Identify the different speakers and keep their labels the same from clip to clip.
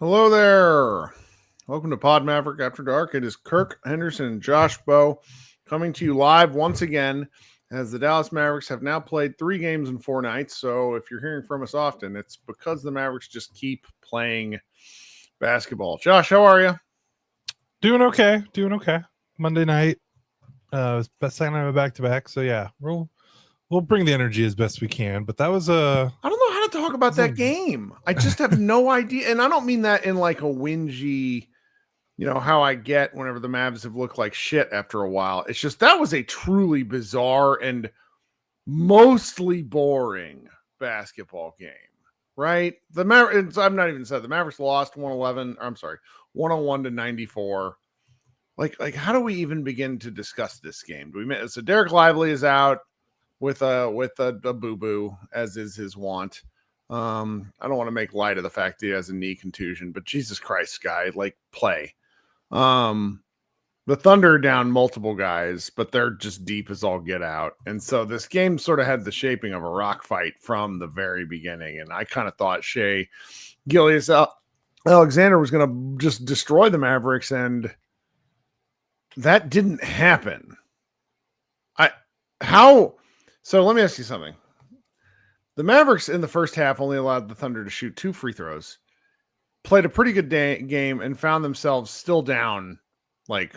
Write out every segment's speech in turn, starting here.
Speaker 1: Hello there. Welcome to Pod Maverick After Dark. It is Kirk, Henderson, and Josh Bowe coming to you live once again as the Dallas Mavericks have now played 3 games in 4 nights. So if you're hearing from us often, it's because the Mavericks just keep playing basketball. Josh, how are you?
Speaker 2: Doing okay. Monday night. Best time I have a back-to-back. So yeah, we'll bring the energy as best we can. But that was
Speaker 1: I don't know how to talk about that game. I just have no idea. And I don't mean that in like a whingy, how I get whenever the Mavs have looked like shit after a while. It's just that was a truly bizarre and mostly boring basketball game, right? The Mavericks, I've not even said the Mavericks lost 101 to 94. Like how do we even begin to discuss this game? So Derek Lively is out with a boo-boo, as is his wont. I don't want to make light of the fact that he has a knee contusion, but Jesus Christ, guy, play. The Thunder are down multiple guys, but they're just deep as all get out. And so this game sort of had the shaping of a rock fight from the very beginning. And I kind of thought Shea Gilgeous-Alexander was going to just destroy the Mavericks, and that didn't happen. So let me ask you something. The Mavericks in the first half only allowed the Thunder to shoot 2 free throws, played a pretty good game, and found themselves still down, what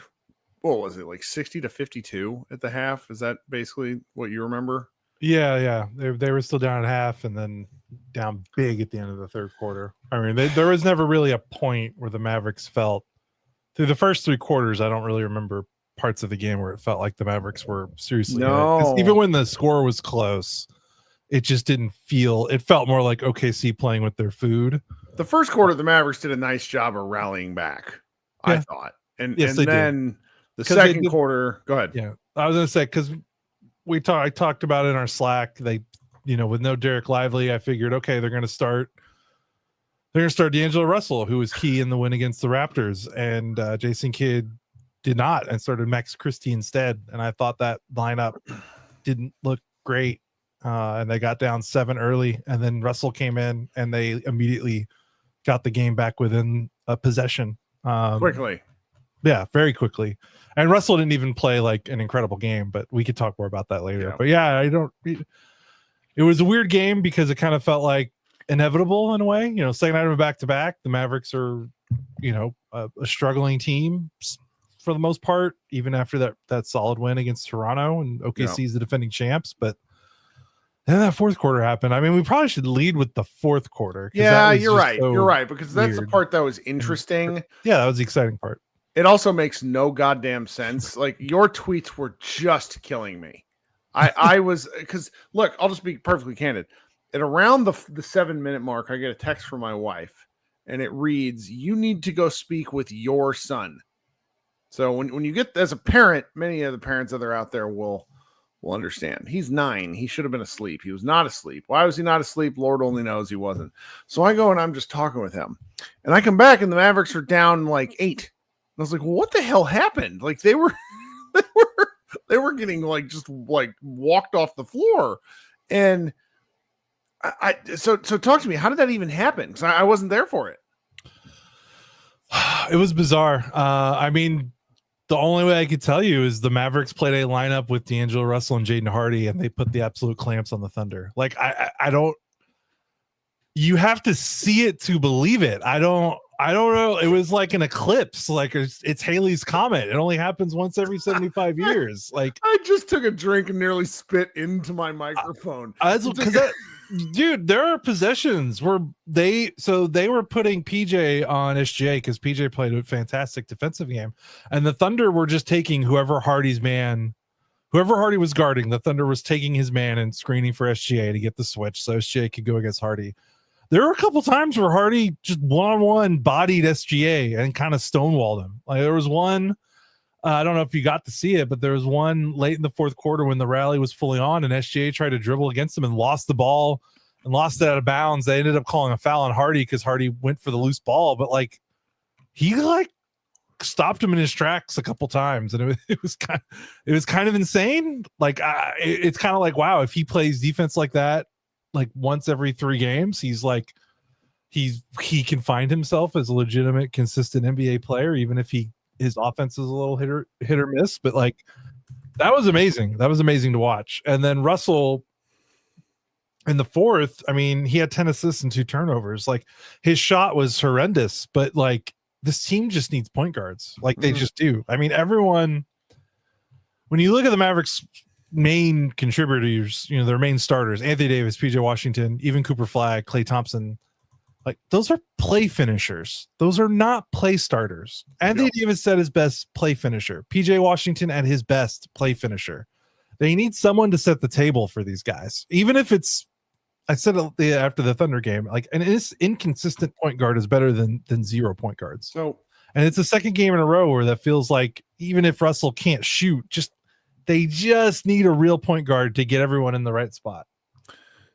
Speaker 1: was it, 60 to 52 at the half? Is that basically what you remember?
Speaker 2: Yeah. They were still down at half and then down big at the end of the third quarter. I mean, there was never really a point where the Mavericks felt, through the first 3 quarters, I don't really remember parts of the game where it felt like the Mavericks were seriously in it. 'Cause even when the score was close, it just didn't feel, it felt more like OKC playing with their food.
Speaker 1: The first quarter, the Mavericks did a nice job of rallying back, I thought. And then the second quarter, go ahead.
Speaker 2: Yeah, I was going to say, because I talked about it in our Slack. They, with no Derek Lively, I figured, okay, they're going to start D'Angelo Russell, who was key in the win against the Raptors, and Jason Kidd did not, and started Max Christie instead. And I thought that lineup didn't look great, and they got down 7 early, and then Russell came in, and they immediately got the game back within a possession.
Speaker 1: Quickly.
Speaker 2: Yeah, very quickly. And Russell didn't even play an incredible game, but we could talk more about that later. Yeah. But yeah, it was a weird game because it kind of felt like inevitable in a way. Second night of a back-to-back, the Mavericks are, a struggling team for the most part, even after that solid win against Toronto, and OKC is the defending champs. But then that fourth quarter happened. I mean, we probably should lead with the fourth quarter.
Speaker 1: Yeah, you're right. You're right, because that's the part that was interesting.
Speaker 2: Yeah, that was the exciting part.
Speaker 1: It also makes no goddamn sense. Your tweets were just killing me. I was, because look, I'll just be perfectly candid. At around the 7-minute mark, I get a text from my wife, and it reads, "You need to go speak with your son." So when you get, as a parent, many of the parents that are out there will understand. He's 9. He should have been asleep. He was not asleep. Why was he not asleep? Lord only knows he wasn't. So I go and I'm just talking with him, and I come back and the Mavericks are down 8. And I was like, well, what the hell happened? They were getting just walked off the floor. And so talk to me. How did that even happen? Because I wasn't there for it.
Speaker 2: It was bizarre. I mean, the only way I could tell you is the Mavericks played a lineup with D'Angelo Russell and Jaden Hardy, and they put the absolute clamps on the Thunder. I don't. You have to see it to believe it. I don't know. It was like an eclipse. It's Halley's Comet. It only happens once every 75 years.
Speaker 1: I just took a drink and nearly spit into my microphone.
Speaker 2: Dude, there are possessions where they were putting PJ on SGA because PJ played a fantastic defensive game, and the Thunder were just taking whoever Hardy was guarding. The Thunder was taking his man and screening for SGA to get the switch so SGA could go against Hardy. There were a couple times where Hardy just one-on-one bodied SGA and kind of stonewalled him. There was one, I don't know if you got to see it, but there was one late in the fourth quarter when the rally was fully on and SGA tried to dribble against him and lost the ball and lost it out of bounds. They ended up calling a foul on Hardy because Hardy went for the loose ball, but he stopped him in his tracks a couple times, and it was kind of insane. It's kind of wow, if he plays defense like that once every 3 games, he he can find himself as a legitimate, consistent NBA player, even if his offense is a little hit or miss. But like, that was amazing. That was amazing to watch. And then Russell in the fourth, I mean, he had 10 assists and 2 turnovers. Like, his shot was horrendous, but like, this team just needs point guards. Like, they just do. I mean, everyone, when you look at the Mavericks main contributors, you know, their main starters, Anthony Davis, PJ Washington, even Cooper Flagg, Klay Thompson, like, those are play finishers. Those are not play starters. Anthony Davis said his best play finisher. PJ Washington at his best play finisher. They need someone to set the table for these guys. Even if it's, I said it after the Thunder game, like, an inconsistent point guard is better than 0 point guards.
Speaker 1: So,
Speaker 2: and it's the second game in a row where that feels like, even if Russell can't shoot, they just need a real point guard to get everyone in the right spot.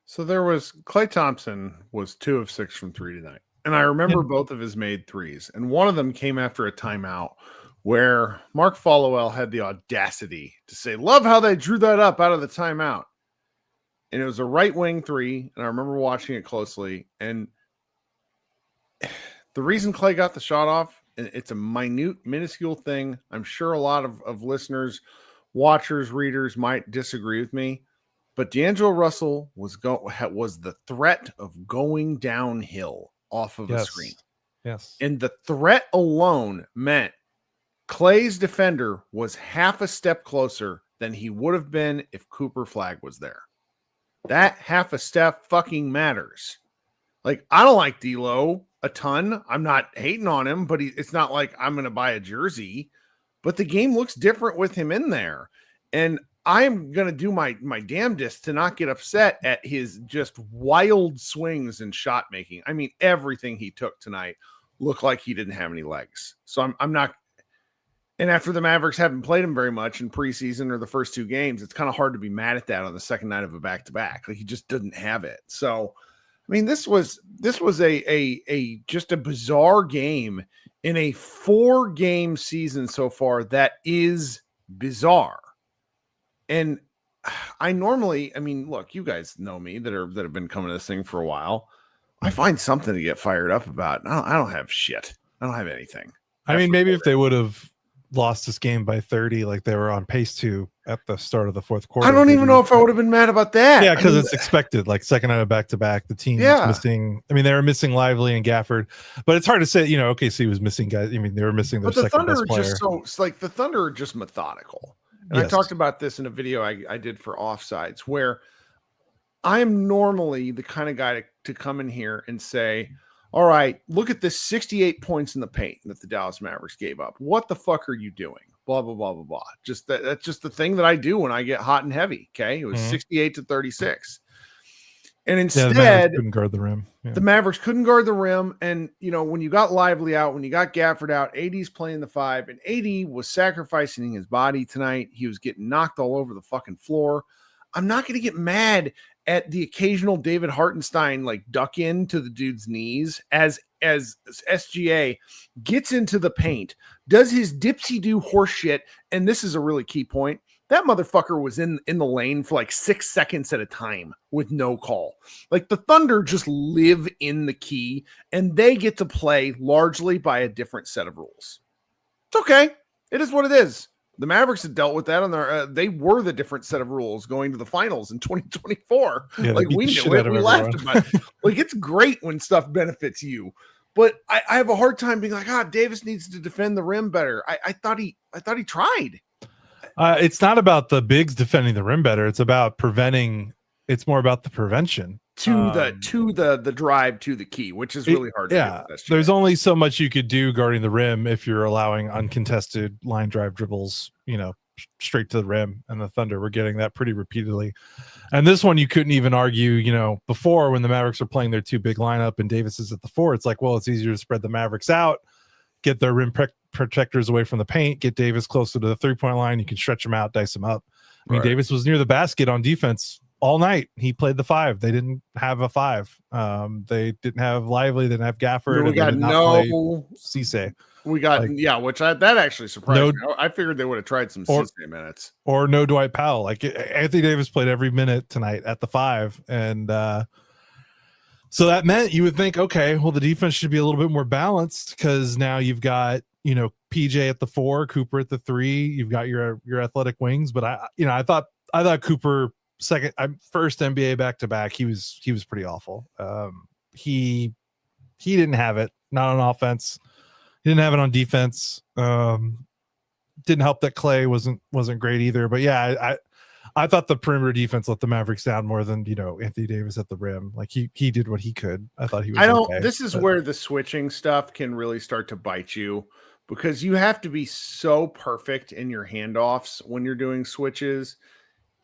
Speaker 1: So there was Klay Thompson was 2 of 6 from 3 tonight. And I remember both of his made threes. And one of them came after a timeout where Mark Followell had the audacity to say, love how they drew that up out of the timeout. And it was a right wing 3. And I remember watching it closely. And the reason Klay got the shot off, it's a minuscule thing. I'm sure a lot of listeners, watchers, readers might disagree with me. But D'Angelo Russell was the threat of going downhill off of a screen.
Speaker 2: Yes.
Speaker 1: And the threat alone meant Klay's defender was half a step closer than he would have been if Cooper Flagg was there. That half a step fucking matters. Like, I don't like D'Lo a ton. I'm not hating on him, but it's not like I'm going to buy a jersey. But the game looks different with him in there. And I'm going to do my damnedest to not get upset at his just wild swings and shot making. I mean, everything he took tonight looked like he didn't have any legs. So I'm not. And after the Mavericks haven't played him very much in preseason or the first 2 games, it's kind of hard to be mad at that on the second night of a back-to-back. Like, he just didn't have it. So, I mean, this was a just a bizarre game in a 4-game season so far that is bizarre. And I mean, look, you guys know me that have been coming to this thing for a while. I find something to get fired up about. I don't have shit. I don't have anything.
Speaker 2: I mean, maybe if they would have lost this game by 30, like they were on pace to at the start of the fourth quarter.
Speaker 1: I don't even know if I would have been mad about that.
Speaker 2: Yeah, because it's expected. Like, second night of back-to-back, the team is missing. I mean, they were missing Lively and Gafford, but it's hard to say. You know, OKC was missing guys. I mean, they were missing their second best player.
Speaker 1: The Thunder are just methodical. And I talked about this in a video I did for Offsides, where I am normally the kind of guy to come in here and say, all right, look at this 68 points in the paint that the Dallas Mavericks gave up. What the fuck are you doing? Blah, blah, blah, blah, blah. That's just the thing that I do when I get hot and heavy. Okay. It was 68 to 36. And instead,
Speaker 2: the Mavericks couldn't guard the rim. Yeah.
Speaker 1: The Mavericks couldn't guard the rim. And, you know, when you got Lively out, when you got Gafford out, AD's playing the 5, and AD was sacrificing his body tonight. He was getting knocked all over the fucking floor. I'm not going to get mad at the occasional David Hartenstein, like, duck into the dude's knees as SGA gets into the paint, does his dipsy-do horse shit. And this is a really key point. That motherfucker was in the lane for like 6 seconds at a time with no call. Like, the Thunder just live in the key, and they get to play largely by a different set of rules. It's okay. It is what it is. The Mavericks had dealt with that on their. They were the different set of rules going to the finals in 2024.
Speaker 2: Yeah,
Speaker 1: like, we knew it. We laughed about it. Like, it's great when stuff benefits you. But I have a hard time being like, Davis needs to defend the rim better. I thought he tried.
Speaker 2: It's not about the bigs defending the rim better. It's about preventing. It's more about the prevention
Speaker 1: to the drive to the key, which is really hard to do.
Speaker 2: There's only so much you could do guarding the rim if you're allowing uncontested line drive dribbles, you know, straight to the rim. And the Thunder were getting that pretty repeatedly. And this one, you couldn't even argue, you know, before when the Mavericks are playing their 2 big lineup and Davis is at the 4, it's like, well, it's easier to spread the Mavericks out, get their rim protectors away from the paint, get Davis closer to the 3-point line. You can stretch him out, dice him up. I mean, Davis was near the basket on defense all night. He played the 5. They didn't have a 5. They didn't have Lively. They didn't have Gafford.
Speaker 1: We got no
Speaker 2: Cisse.
Speaker 1: We got that actually surprised me. I figured they would have tried some Cisse minutes
Speaker 2: or no Dwight Powell. Like, Anthony Davis played every minute tonight at the 5, and So that meant you would think, okay, well, the defense should be a little bit more balanced because now you've got, PJ at the 4, Cooper at the 3. You've got your athletic wings. But I thought Cooper first NBA back-to-back, he was pretty awful. He didn't have it, not on offense. He didn't have it on defense. Didn't help that Clay wasn't great either. But yeah, I thought the perimeter defense let the Mavericks down more than Anthony Davis at the rim. Like he did what he could. I thought he was. Okay,
Speaker 1: this is where the switching stuff can really start to bite you, because you have to be so perfect in your handoffs when you're doing switches,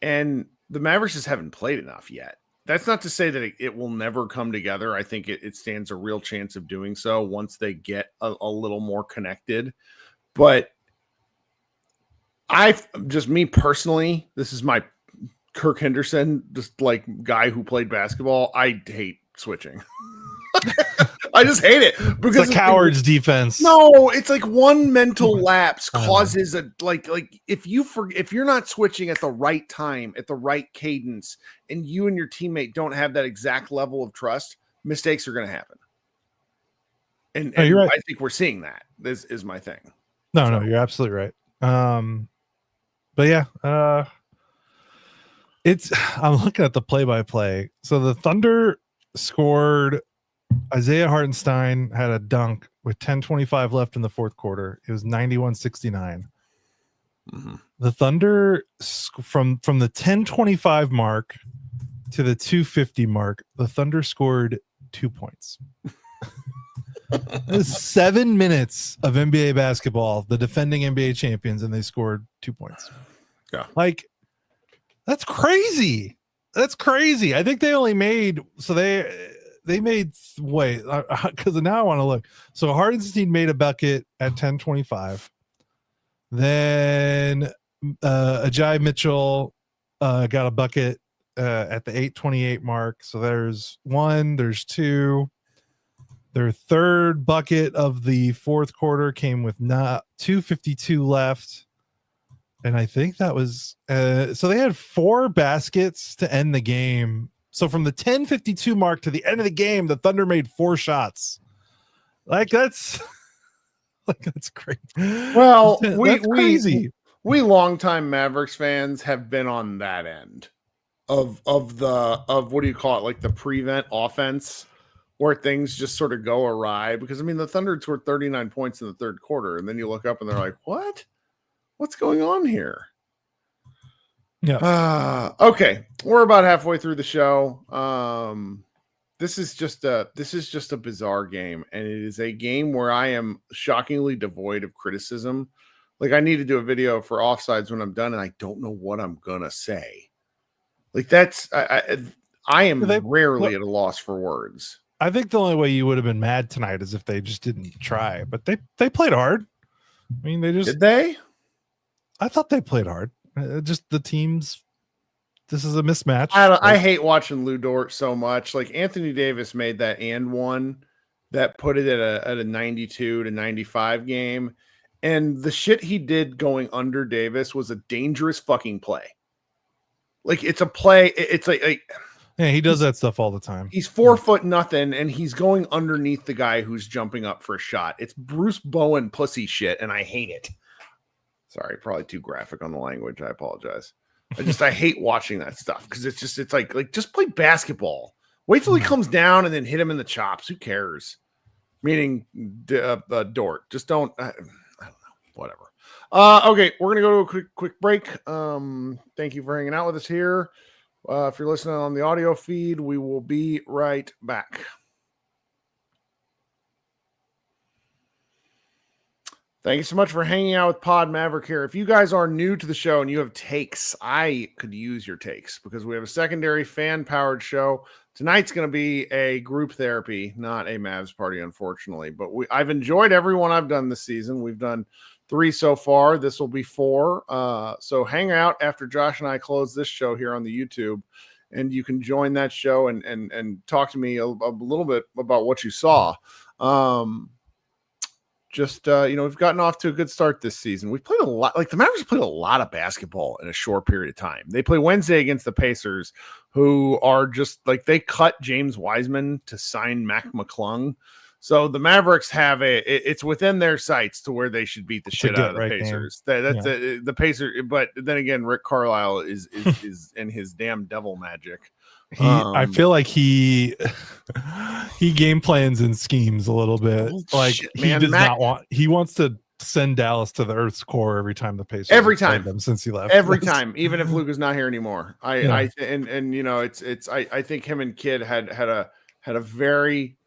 Speaker 1: and the Mavericks just haven't played enough yet. That's not to say that it will never come together. I think it stands a real chance of doing so once they get a little more connected. But me personally, this is my Kirk Henderson, just like guy who played basketball. I hate switching. I just hate it because
Speaker 2: it's a coward's defense.
Speaker 1: No, it's like one mental lapse causes a like if you're not switching at the right time, at the right cadence, and you and your teammate don't have that exact level of trust, mistakes are going to happen. And
Speaker 2: you're right.
Speaker 1: I think we're seeing that. This is my thing.
Speaker 2: No, you're absolutely right. But yeah, I'm looking at the play-by-play. So the Thunder scored. Isaiah Hartenstein had a dunk with 10:25 left in the fourth quarter. It was 91-69.
Speaker 1: Mm-hmm.
Speaker 2: The Thunder from the 10:25 mark to the 2:50 mark, the Thunder scored 2 points. It was 7 minutes of NBA basketball, the defending NBA champions, and they scored 2 points.
Speaker 1: Yeah.
Speaker 2: Like, that's crazy. That's crazy. I think they only made, so they made, wait, because now I want to look. So Hardenstein made a bucket at 10:25. Then Ajay Mitchell got a bucket at the 8:28 mark. So there's one, there's two. Their third bucket of the fourth quarter came with not 2:52 left. And I think that was so they had 4 baskets to end the game. So from the 10:52 mark to the end of the game, the Thunder made 4 shots. That's great.
Speaker 1: Well,
Speaker 2: that's crazy.
Speaker 1: We longtime Mavericks fans have been on that end of what do you call it, like the prevent offense, where things just sort of go awry. Because I mean, the Thunder scored 39 points in the third quarter, and then you look up and they're like, "What? What's going on here?"
Speaker 2: Yeah.
Speaker 1: Okay, we're about halfway through the show. This is just a bizarre game, and it is a game where I am shockingly devoid of criticism. Like, I need to do a video for offsides when I'm done, and I don't know what I'm gonna say. Like, that's I am rarely at a loss for words.
Speaker 2: I think the only way you would have been mad tonight is if they just didn't try, but they played hard. I mean,
Speaker 1: did they?
Speaker 2: I thought they played hard. Just the teams. This is a mismatch.
Speaker 1: I hate watching Lou Dort so much. Like, Anthony Davis made that and one that put it at a 92-95 game, and the shit he did going under Davis was a dangerous fucking play. Like, it's a play. It's like
Speaker 2: yeah, he does that stuff all the time.
Speaker 1: He's 4'0", and he's going underneath the guy who's jumping up for a shot. It's Bruce Bowen pussy shit, and I hate it. Sorry, probably too graphic on the language. I apologize. I hate watching that stuff because it's like just play basketball. Wait till he comes down and then hit him in the chops. Who cares? Meaning Dort. Just don't. I don't know. Whatever. Okay, we're gonna go to a quick break. Thank you for hanging out with us here. If you're listening on the audio feed, we will be right back. Thank you so much for hanging out with Pod Maverick here. If you guys are new to the show and you have takes, I could use your takes because we have a secondary fan-powered show. Tonight's going to be a group therapy, not a Mavs party, unfortunately. But I've enjoyed everyone I've done this season. We've done 3 so far. This will be 4. So hang out after Josh and I close this show here on the YouTube, and you can join that show and talk to me a little bit about what you saw. just we've gotten off to a good start this season. We've played a lot. Like the Mavericks played a lot of basketball in a short period of time. They play Wednesday against the Pacers, who are just like they cut James Wiseman to sign Mac McClung. So the Mavericks have it's within their sights to where they should beat the shit out of the Pacers. The Pacers, but then again, Rick Carlisle is in his damn devil magic.
Speaker 2: I feel like he game plans and schemes a little bit. Like he wants to send Dallas to the Earth's core every time the Pacers them since he left.
Speaker 1: Every time, even if Luka's not here anymore. I think him and Kidd had a very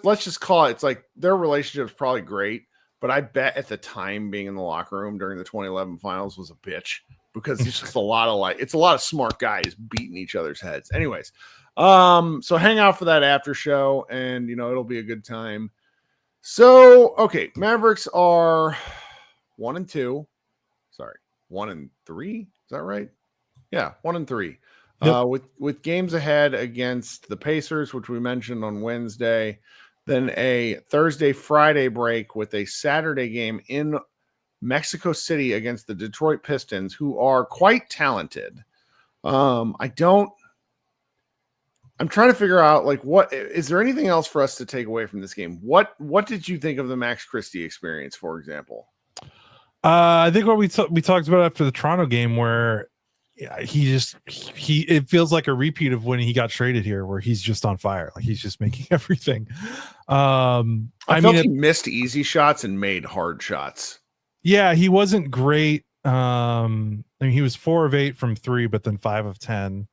Speaker 1: let's just call it. It's like their relationship is probably great, but I bet at the time being in the locker room during the 2011 finals was a bitch. Because it's just a lot of smart guys beating each other's heads. Anyways, so hang out for that after show, and it'll be a good time. So okay, Mavericks are 1-2. Sorry, 1-3. Is that right? Yeah, 1-3. Yep. With games ahead against the Pacers, which we mentioned on Wednesday, then a Thursday Friday break with a Saturday game in Mexico City against the Detroit Pistons, who are quite talented. I'm trying to figure out what is there anything else for us to take away from this game? What did you think of the Max Christie experience, for example?
Speaker 2: I think what we talked about after the Toronto game, where it feels like a repeat of when he got traded here, where he's just on fire, like he's just making everything. I felt
Speaker 1: he missed easy shots and made hard shots.
Speaker 2: Yeah, he wasn't great. He was 4 of 8 from 3, but then 5 of 10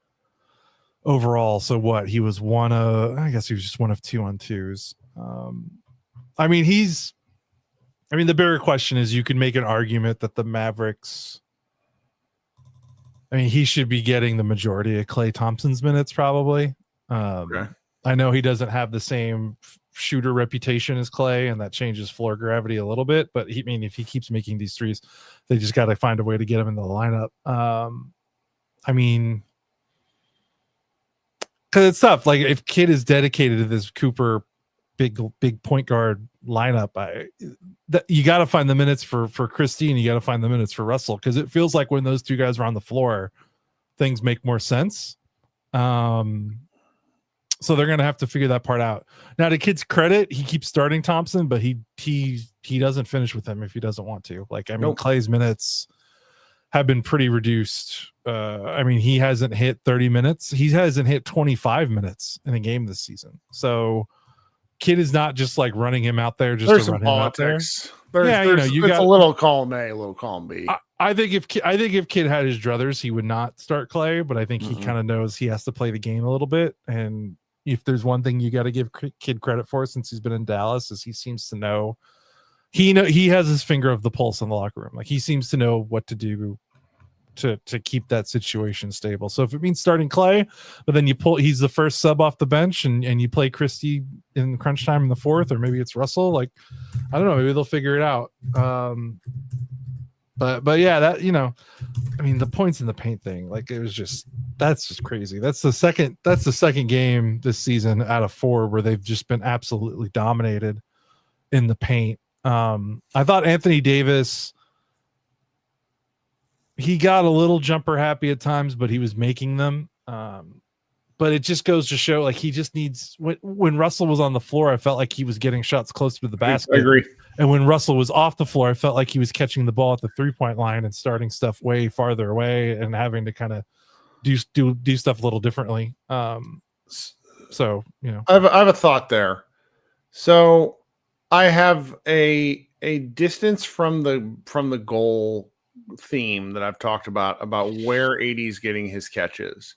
Speaker 2: overall. So what? He was I guess he was just 1 of 2 on twos. The bigger question is you could make an argument that the Mavericks, he should be getting the majority of Klay Thompson's minutes probably.
Speaker 1: Okay.
Speaker 2: I know he doesn't have the same shooter reputation as Klay, and that changes floor gravity a little bit, but if he keeps making these threes, they just got to find a way to get him in the lineup. Because it's tough. Like if Kidd is dedicated to this Cooper big point guard lineup, you got to find the minutes for Christie, and you got to find the minutes for Russell, because it feels like when those two guys are on the floor, things make more sense. So they're going to have to figure that part out. Now, to Kidd's credit, he keeps starting Thompson, but he doesn't finish with him if he doesn't want to. Nope. Klay's minutes have been pretty reduced. He hasn't hit 30 minutes. He hasn't hit 25 minutes in a game this season. So Kidd is not just like running him out there just to run him out there.
Speaker 1: It's a little column A, a little column B.
Speaker 2: I think if Kidd had his druthers, he would not start Klay, but I think he kind of knows he has to play the game a little bit. And if there's one thing you got to give Kidd credit for since he's been in Dallas, is he seems to know he has his finger of the pulse in the locker room. Like he seems to know what to do to keep that situation stable. So if it means starting Klay, but then he's the first sub off the bench and you play Christie in crunch time in the fourth, or maybe it's Russell. Like, I don't know, maybe they'll figure it out. But yeah, that, the points in the paint thing, like that's just crazy. That's the second game this season out of 4 where they've just been absolutely dominated in the paint. I thought Anthony Davis, he got a little jumper happy at times, but he was making them. But it just goes to show, like, he just needs, when Russell was on the floor, I felt like he was getting shots closer to the basket.
Speaker 1: I agree.
Speaker 2: And when Russell was off the floor, I felt like he was catching the ball at the 3-point line and starting stuff way farther away and having to kind of do stuff a little differently. I
Speaker 1: have a thought there. So I have a distance from the goal theme that I've talked about where AD's getting his catches.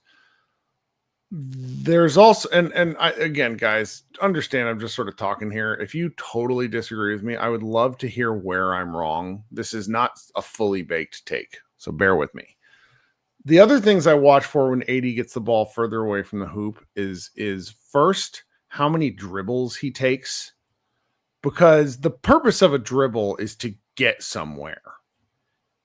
Speaker 1: There's also, and I, again, guys, understand I'm just sort of talking here. If you totally disagree with me, I would love to hear where I'm wrong. This is not a fully baked take, so bear with me. The other things I watch for when AD gets the ball further away from the hoop is first, how many dribbles he takes, because the purpose of a dribble is to get somewhere.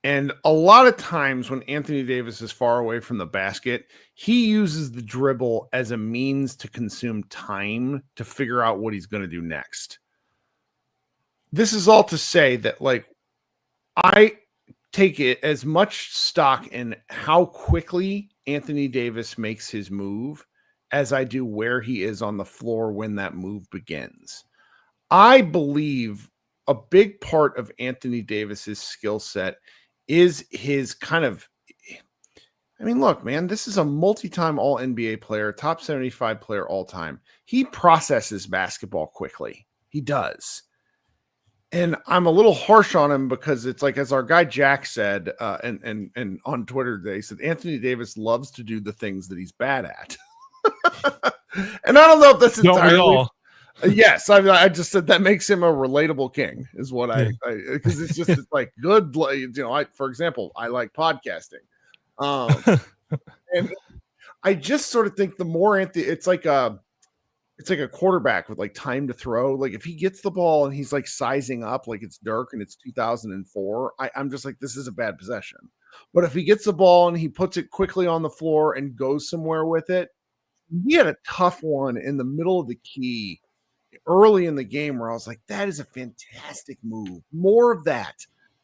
Speaker 1: And a lot of times when Anthony Davis is far away from the basket, he uses the dribble as a means to consume time to figure out what he's going to do next. this is all to say that, like, I take it as much stock in how quickly Anthony Davis makes his move as I do where he is on the floor when that move begins. I believe a big part of Anthony Davis's skill set is his kind of, I mean, look, man, this is a multi-time all NBA player, top 75 player all time. He processes basketball quickly. He does. And I'm a little harsh on him because it's like, as our guy Jack said, and on Twitter today, he said Anthony Davis loves to do the things that he's bad at. And I don't know if that's entirely. Yes, I just said that makes him a relatable king, is what because it's just it's like good. For example, I like podcasting, and I just sort of think the more Anthony, it's like a quarterback with like time to throw. Like if he gets the ball and he's like sizing up like it's Dirk and it's 2004, I'm just like, this is a bad possession. But if he gets the ball and he puts it quickly on the floor and goes somewhere with it, he had a tough one in the middle of the key early in the game where I was like, that is a fantastic move. More of that.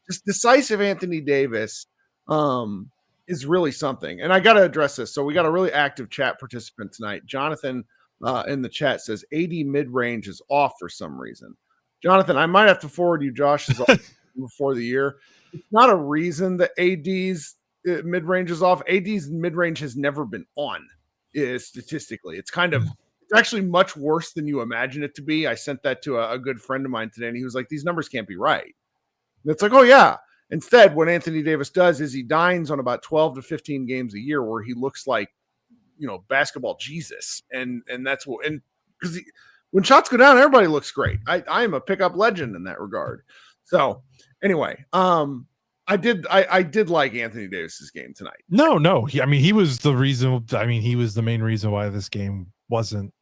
Speaker 1: Just decisive Anthony Davis is really something. And I got to address this. So we got a really active chat participant tonight. Jonathan in the chat says AD mid-range is off for some reason. Jonathan, I might have to forward you Josh's before the year. It's not a reason that AD's mid-range is off. AD's mid-range has never been on statistically. It's kind of, it's actually much worse than you imagine it to be. I sent that to a good friend of mine today, and he was like, these numbers can't be right. And it's like, oh, yeah. Instead, what Anthony Davis does is he dines on about 12 to 15 games a year where he looks like, basketball Jesus. And that's what, and because when shots go down, everybody looks great. I am a pickup legend in that regard. So anyway, I did like Anthony Davis's game tonight.
Speaker 2: No. He was the reason. He was the main reason why this game wasn't.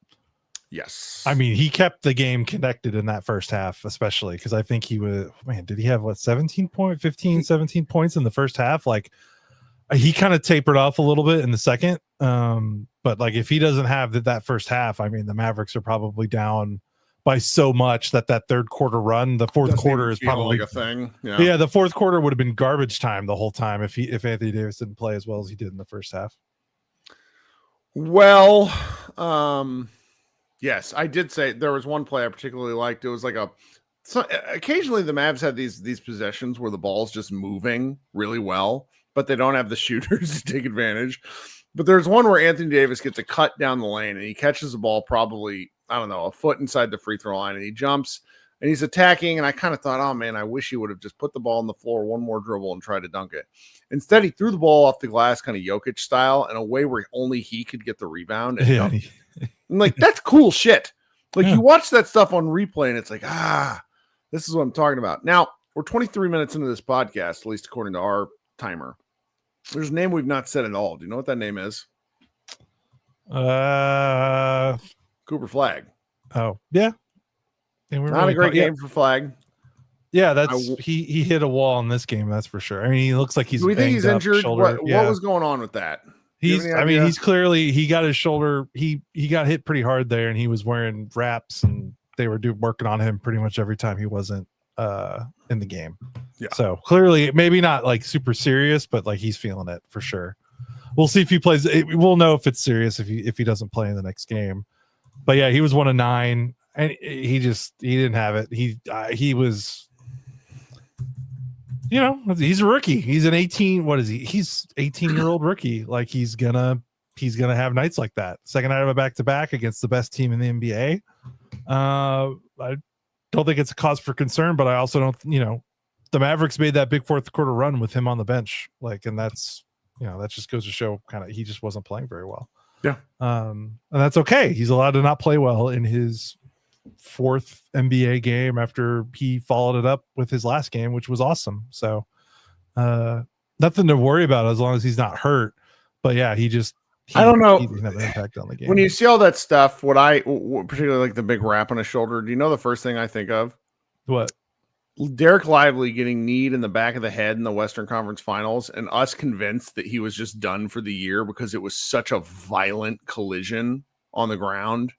Speaker 1: Yes.
Speaker 2: He kept the game connected in that first half, especially because I think he was, did he have 17 points in the first half? Like he kind of tapered off a little bit in the second. But like if he doesn't have that first half, the Mavericks are probably down by so much that third quarter run, the fourth quarter is probably
Speaker 1: like a thing.
Speaker 2: Yeah, the fourth quarter would have been garbage time the whole time if Anthony Davis didn't play as well as he did in the first half.
Speaker 1: Well, yes, I did say there was one play I particularly liked. It was like occasionally the Mavs had these possessions where the ball's just moving really well, but they don't have the shooters to take advantage. But there's one where Anthony Davis gets a cut down the lane and he catches the ball probably, I don't know, a foot inside the free throw line, and he jumps and he's attacking. And I kind of thought, oh man, I wish he would have just put the ball on the floor, one more dribble and tried to dunk it. Instead, he threw the ball off the glass, kind of Jokic style, in a way where only he could get the rebound. And dunk. And like, that's cool shit. Like you watch that stuff on replay and it's like, this is what I'm talking about. Now we're 23 minutes into this podcast, at least according to our timer. There's a name we've not said at all. Do you know what that name is? Cooper Flag.
Speaker 2: Oh, yeah.
Speaker 1: Not a great game for Flag.
Speaker 2: Yeah, he hit a wall in this game, that's for sure. He looks like he's.
Speaker 1: Do we think he's injured? What was going on with that?
Speaker 2: He's clearly, he got his shoulder. He got hit pretty hard there, and he was wearing wraps, and they were working on him pretty much every time he wasn't in the game. Yeah. So clearly, maybe not like super serious, but like he's feeling it for sure. We'll see if he plays. We'll know if it's serious if he doesn't play in the next game. But yeah, he was 1 of 9, and he didn't have it. He was, he's a rookie. He's an 18. What is he? He's 18-year-old rookie. Like he's gonna have nights like that. Second night of a back-to-back against the best team in the NBA. I don't think it's a cause for concern, but I also don't. The Mavericks made that big fourth quarter run with him on the bench, and that's that just goes to show kind of he just wasn't playing very well.
Speaker 1: Yeah.
Speaker 2: And that's okay. He's allowed to not play well in his fourth NBA game after he followed it up with his last game, which was awesome. So nothing to worry about as long as he's not hurt. But yeah, I don't know. He didn't have an impact on the game.
Speaker 1: When you see all that stuff, what particularly like the big wrap on his shoulder, do you know the first thing I think of?
Speaker 2: What?
Speaker 1: Derek Lively getting kneed in the back of the head in the Western Conference Finals, and us convinced that he was just done for the year because it was such a violent collision on the ground.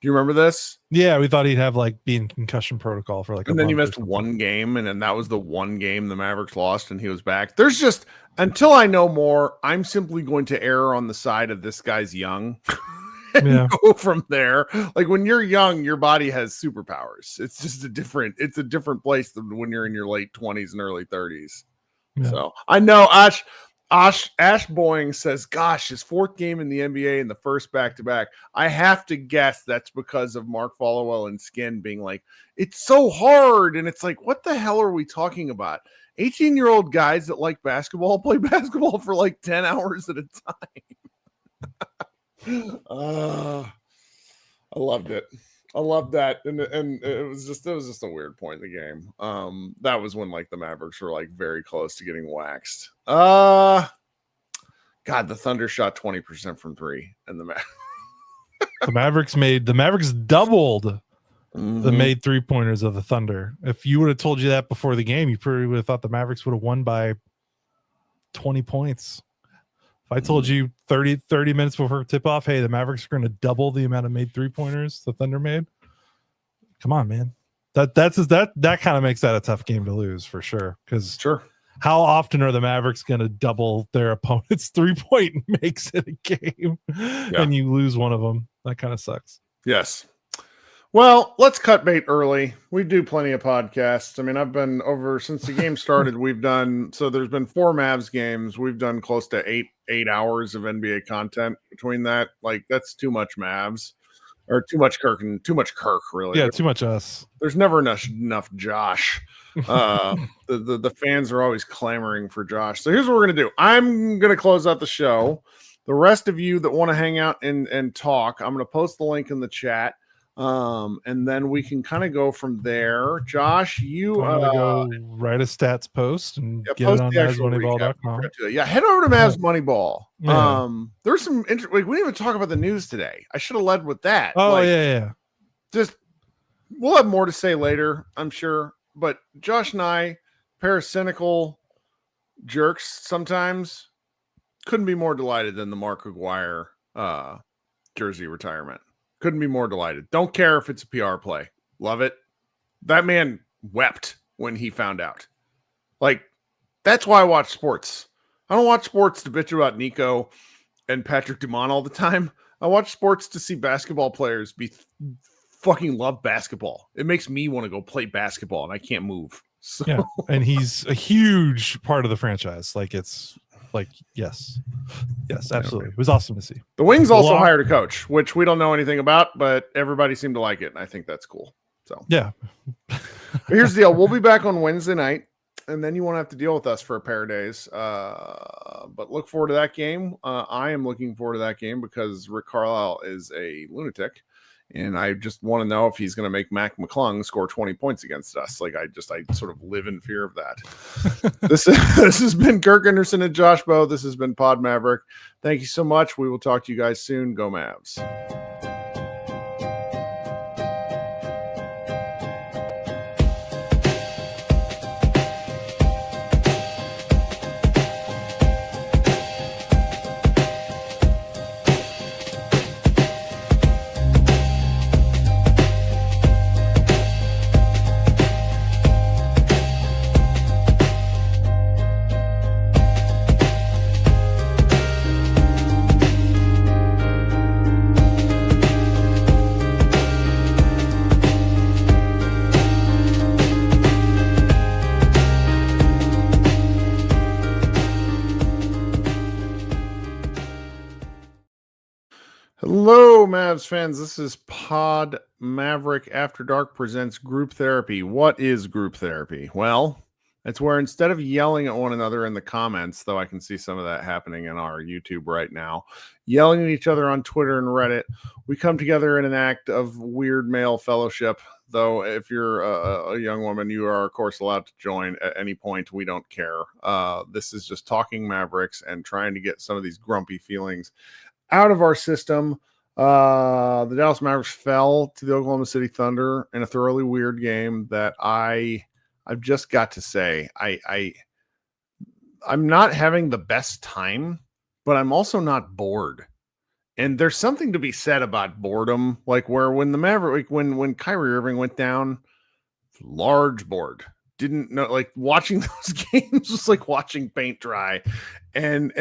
Speaker 1: you remember this?
Speaker 2: Yeah, we thought he'd have like be in concussion protocol for like
Speaker 1: and then you missed one game, and then that was the one game the Mavericks lost, and he was back. There's just, until I know more, I'm simply going to err on the side of this guy's young and go from there. Like when you're young, your body has superpowers. It's just a different place than when you're in your late 20s and early 30s. Yeah. So I know Ash Boying says, gosh, his fourth game in the NBA in the first back-to-back. I have to guess that's because of Mark Followell and Skin being like, it's so hard. And it's like, what the hell are we talking about? 18-year-old guys that like basketball play basketball for like 10 hours at a time. I loved it. I love that, and it was just a weird point in the game. That was when like the Mavericks were like very close to getting waxed. God, the Thunder shot 20% from three, and the
Speaker 2: Mavericks doubled the made 3-pointers of the Thunder. If you would have told you that before the game, you probably would have thought the Mavericks would have won by 20 points. If I told you 30 minutes before tip-off, hey, the Mavericks are going to double the amount of made 3-pointers the Thunder made. Come on, man. That kind of makes that a tough game to lose for sure. Because how often are the Mavericks going to double their opponent's 3-point makes in a game and you lose one of them? That kind of sucks.
Speaker 1: Yes. Well, let's cut bait early. We do plenty of podcasts. I mean, I've been over since the game started. There's been 4 Mavs games. We've done close to 8 hours of NBA content between that. Like, that's too much Mavs, or too much Kirk, really.
Speaker 2: Yeah, too much us.
Speaker 1: There's never enough Josh. The fans are always clamoring for Josh. So here's what we're gonna do. I'm gonna close out the show. The rest of you that want to hang out and talk, I'm gonna post the link in the chat. And then we can kind of go from there. Josh, you
Speaker 2: go write a stats post and get it on MavsMoneyball.com.
Speaker 1: Yeah, head over to Mavs Moneyball. Yeah. There's some we didn't even talk about the news today. I should have led with that.
Speaker 2: Oh, yeah.
Speaker 1: Just we'll have more to say later, I'm sure. But Josh and I, pair of cynical jerks sometimes, couldn't be more delighted than the Mark Aguirre jersey retirement. Couldn't be more delighted. Don't care if it's a PR play. Love it. That man wept when he found out. Like, that's why I watch sports. I don't watch sports to bitch about Nico and Patrick Dumont all the time. I watch sports to see basketball players fucking love basketball. It makes me want to go play basketball, and I can't move. So.
Speaker 2: Yeah, and he's a huge part of the franchise. Yes, absolutely. It was awesome to see.
Speaker 1: The Wings also hired a coach, which we don't know anything about, but everybody seemed to like it, and I think that's cool. So
Speaker 2: yeah.
Speaker 1: But here's the deal. We'll be back on Wednesday night, and then you won't have to deal with us for a pair of days. But look forward to that game. I am looking forward to that game because Rick Carlisle is a lunatic. And I just want to know if he's going to make Mac McClung score 20 points against us. Like I sort of live in fear of that. This has been Kirk Anderson and Josh Bowe. This has been Pod Maverick. Thank you so much. We will talk to you guys soon. Go Mavs. Hello, Mavs fans. This is Pod Maverick After Dark presents Group Therapy. What is group therapy? Well, it's where instead of yelling at one another in the comments, though I can see some of that happening in our YouTube right now, yelling at each other on Twitter and Reddit, we come together in an act of weird male fellowship. Though if you're a young woman, you are, of course, allowed to join at any point. We don't care. This is just talking Mavericks and trying to get some of these grumpy feelings out of our system. The Dallas Mavericks fell to the Oklahoma City Thunder in a thoroughly weird game that I've just got to say, I'm not having the best time, but I'm also not bored. And there's something to be said about boredom, like where when the Maverick, when Kyrie Irving went down, large board, didn't know, like watching those games was like watching paint dry, and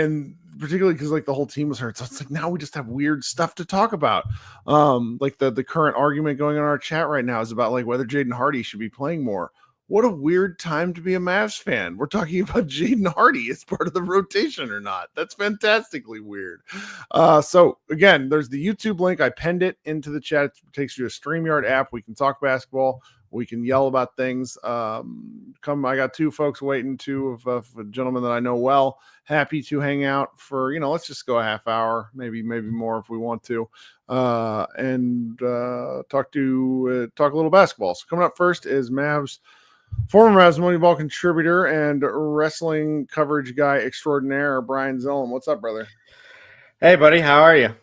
Speaker 1: particularly because like the whole team was hurt, so it's like now we just have weird stuff to talk about. Like the current argument going on in our chat right now is about like whether Jaden Hardy should be playing more. What a weird time to be a Mavs fan. We're talking about Jaden Hardy as part of the rotation or not. That's fantastically weird. So again, there's the YouTube link. I penned it into the chat. It takes you to a StreamYard app. We can talk basketball. We can yell about things. I got two folks waiting, two of a gentleman that I know well. Happy to hang out for, let's just go a half hour, maybe more if we want to, and talk a little basketball. So coming up first is former Mavs Moneyball contributor and wrestling coverage guy extraordinaire, Brian Zellum. What's up, brother?
Speaker 3: Hey, buddy. How are you?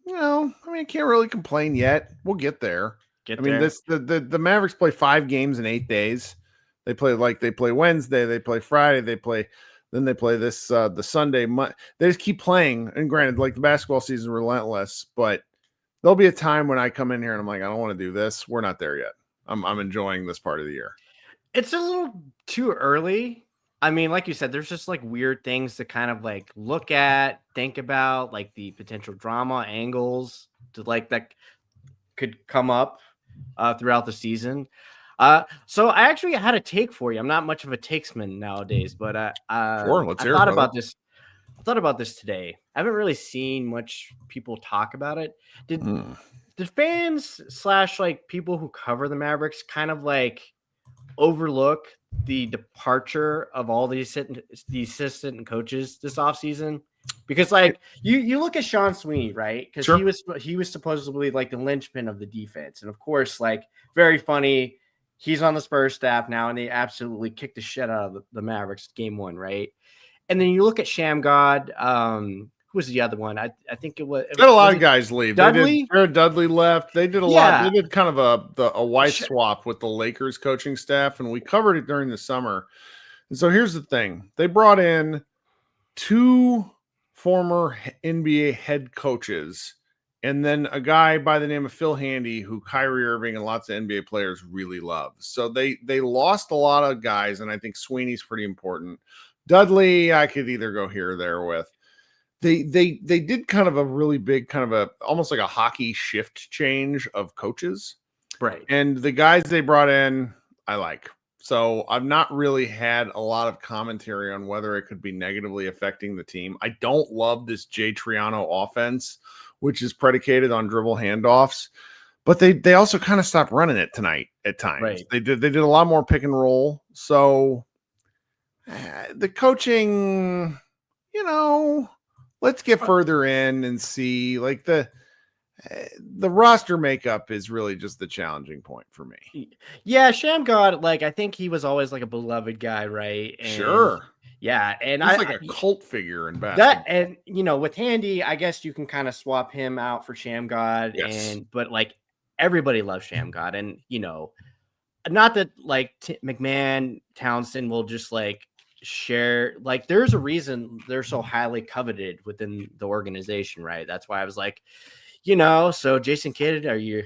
Speaker 1: I can't really complain yet. We'll get there. The Mavericks play 5 games in 8 days. They play Wednesday, they play Friday, they play this the Sunday. They just keep playing. And granted, like the basketball season is relentless, but there'll be a time when I come in here and I'm like, I don't want to do this. We're not there yet. I'm enjoying this part of the year.
Speaker 3: It's a little too early. I mean, like you said, there's just like weird things to kind of like look at, think about, like the potential drama angles to like that could come up throughout the season. So I actually had a take for you. I'm not much of a takesman nowadays, but
Speaker 1: sure, let's hear it,
Speaker 3: I thought about this today. I haven't really seen much people talk about it. Did fans / like people who cover the Mavericks kind of like overlook the departure of all the assistant and coaches this offseason? Because like you look at Sean Sweeney, right? Because
Speaker 1: sure.
Speaker 3: he was supposedly like the linchpin of the defense, and of course, like very funny. He's on the Spurs staff now, and they absolutely kicked the shit out of the Mavericks game 1, right? And then you look at Shamgod. Who was the other one? I think it was.
Speaker 1: They had a lot of guys leave.
Speaker 3: Dudley?
Speaker 1: Dudley left. They did a lot. They did kind of a wife swap with the Lakers coaching staff, and we covered it during the summer. And so here's the thing: they brought in 2 former NBA head coaches, and then a guy by the name of Phil Handy, who Kyrie Irving and lots of NBA players really love. So they lost a lot of guys, and I think Sweeney's pretty important. Dudley, I could either go here or there with. They did kind of a really big kind of almost like a hockey shift change of coaches.
Speaker 3: Right.
Speaker 1: And the guys they brought in, I like. So I've not really had a lot of commentary on whether it could be negatively affecting the team. I don't love this Jay Triano offense, which is predicated on dribble handoffs, but they also kind of stopped running it tonight at times.
Speaker 3: Right.
Speaker 1: They did a lot more pick and roll. So the coaching, let's get further in and see. Like the roster makeup is really just the challenging point for me.
Speaker 3: Yeah, Shamgod, like I think he was always like a beloved guy, right? And,
Speaker 1: sure.
Speaker 3: Yeah, and
Speaker 1: he's like a cult figure in basketball.
Speaker 3: That, and with Handy, I guess you can kind of swap him out for Shamgod,
Speaker 1: yes.
Speaker 3: But like everybody loves Shamgod, and not that like McMahon, Townsend will just like share, like there's a reason they're so highly coveted within the organization, right? That's why I was like, so Jason Kidd, you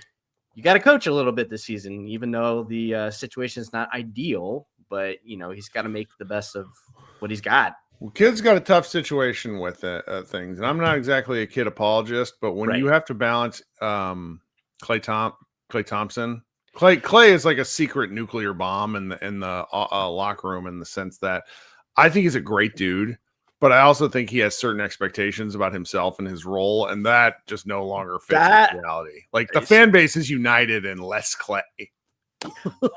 Speaker 3: got to coach a little bit this season, even though the situation is not ideal, but he's got to make the best of what he's got.
Speaker 1: Well, Kidd's got a tough situation with things, and I'm not exactly a Kidd apologist, but when you have to balance Klay Thompson. Clay is like a secret nuclear bomb in the locker room, in the sense that I think he's a great dude, but I also think he has certain expectations about himself and his role, and that just no longer fits reality. Like the fan base is united in less Clay.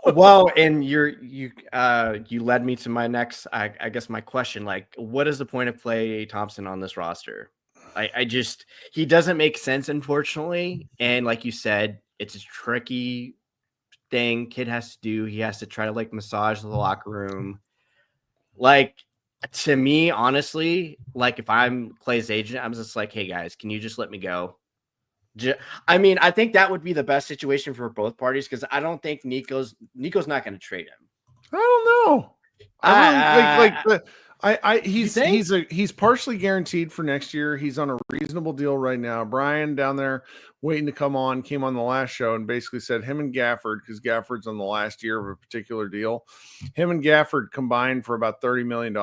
Speaker 3: Well, and you led me to my next, I guess my question, like, what is the point of Klay Thompson on this roster? He doesn't make sense, unfortunately, and like you said, it's a tricky thing Kid has to do. He has to try to like massage the locker room. Like, to me, honestly, like if I'm Clay's agent, I'm just like, hey guys, can you just let me go? I think that would be the best situation for both parties, because I don't think Nico's not going to trade him.
Speaker 1: I don't know. He's partially guaranteed for next year. He's on a reasonable deal right now. Brian down there waiting to came on the last show and basically said him and Gafford, because Gafford's on the last year of a particular deal, him and Gafford combined for about $30 million.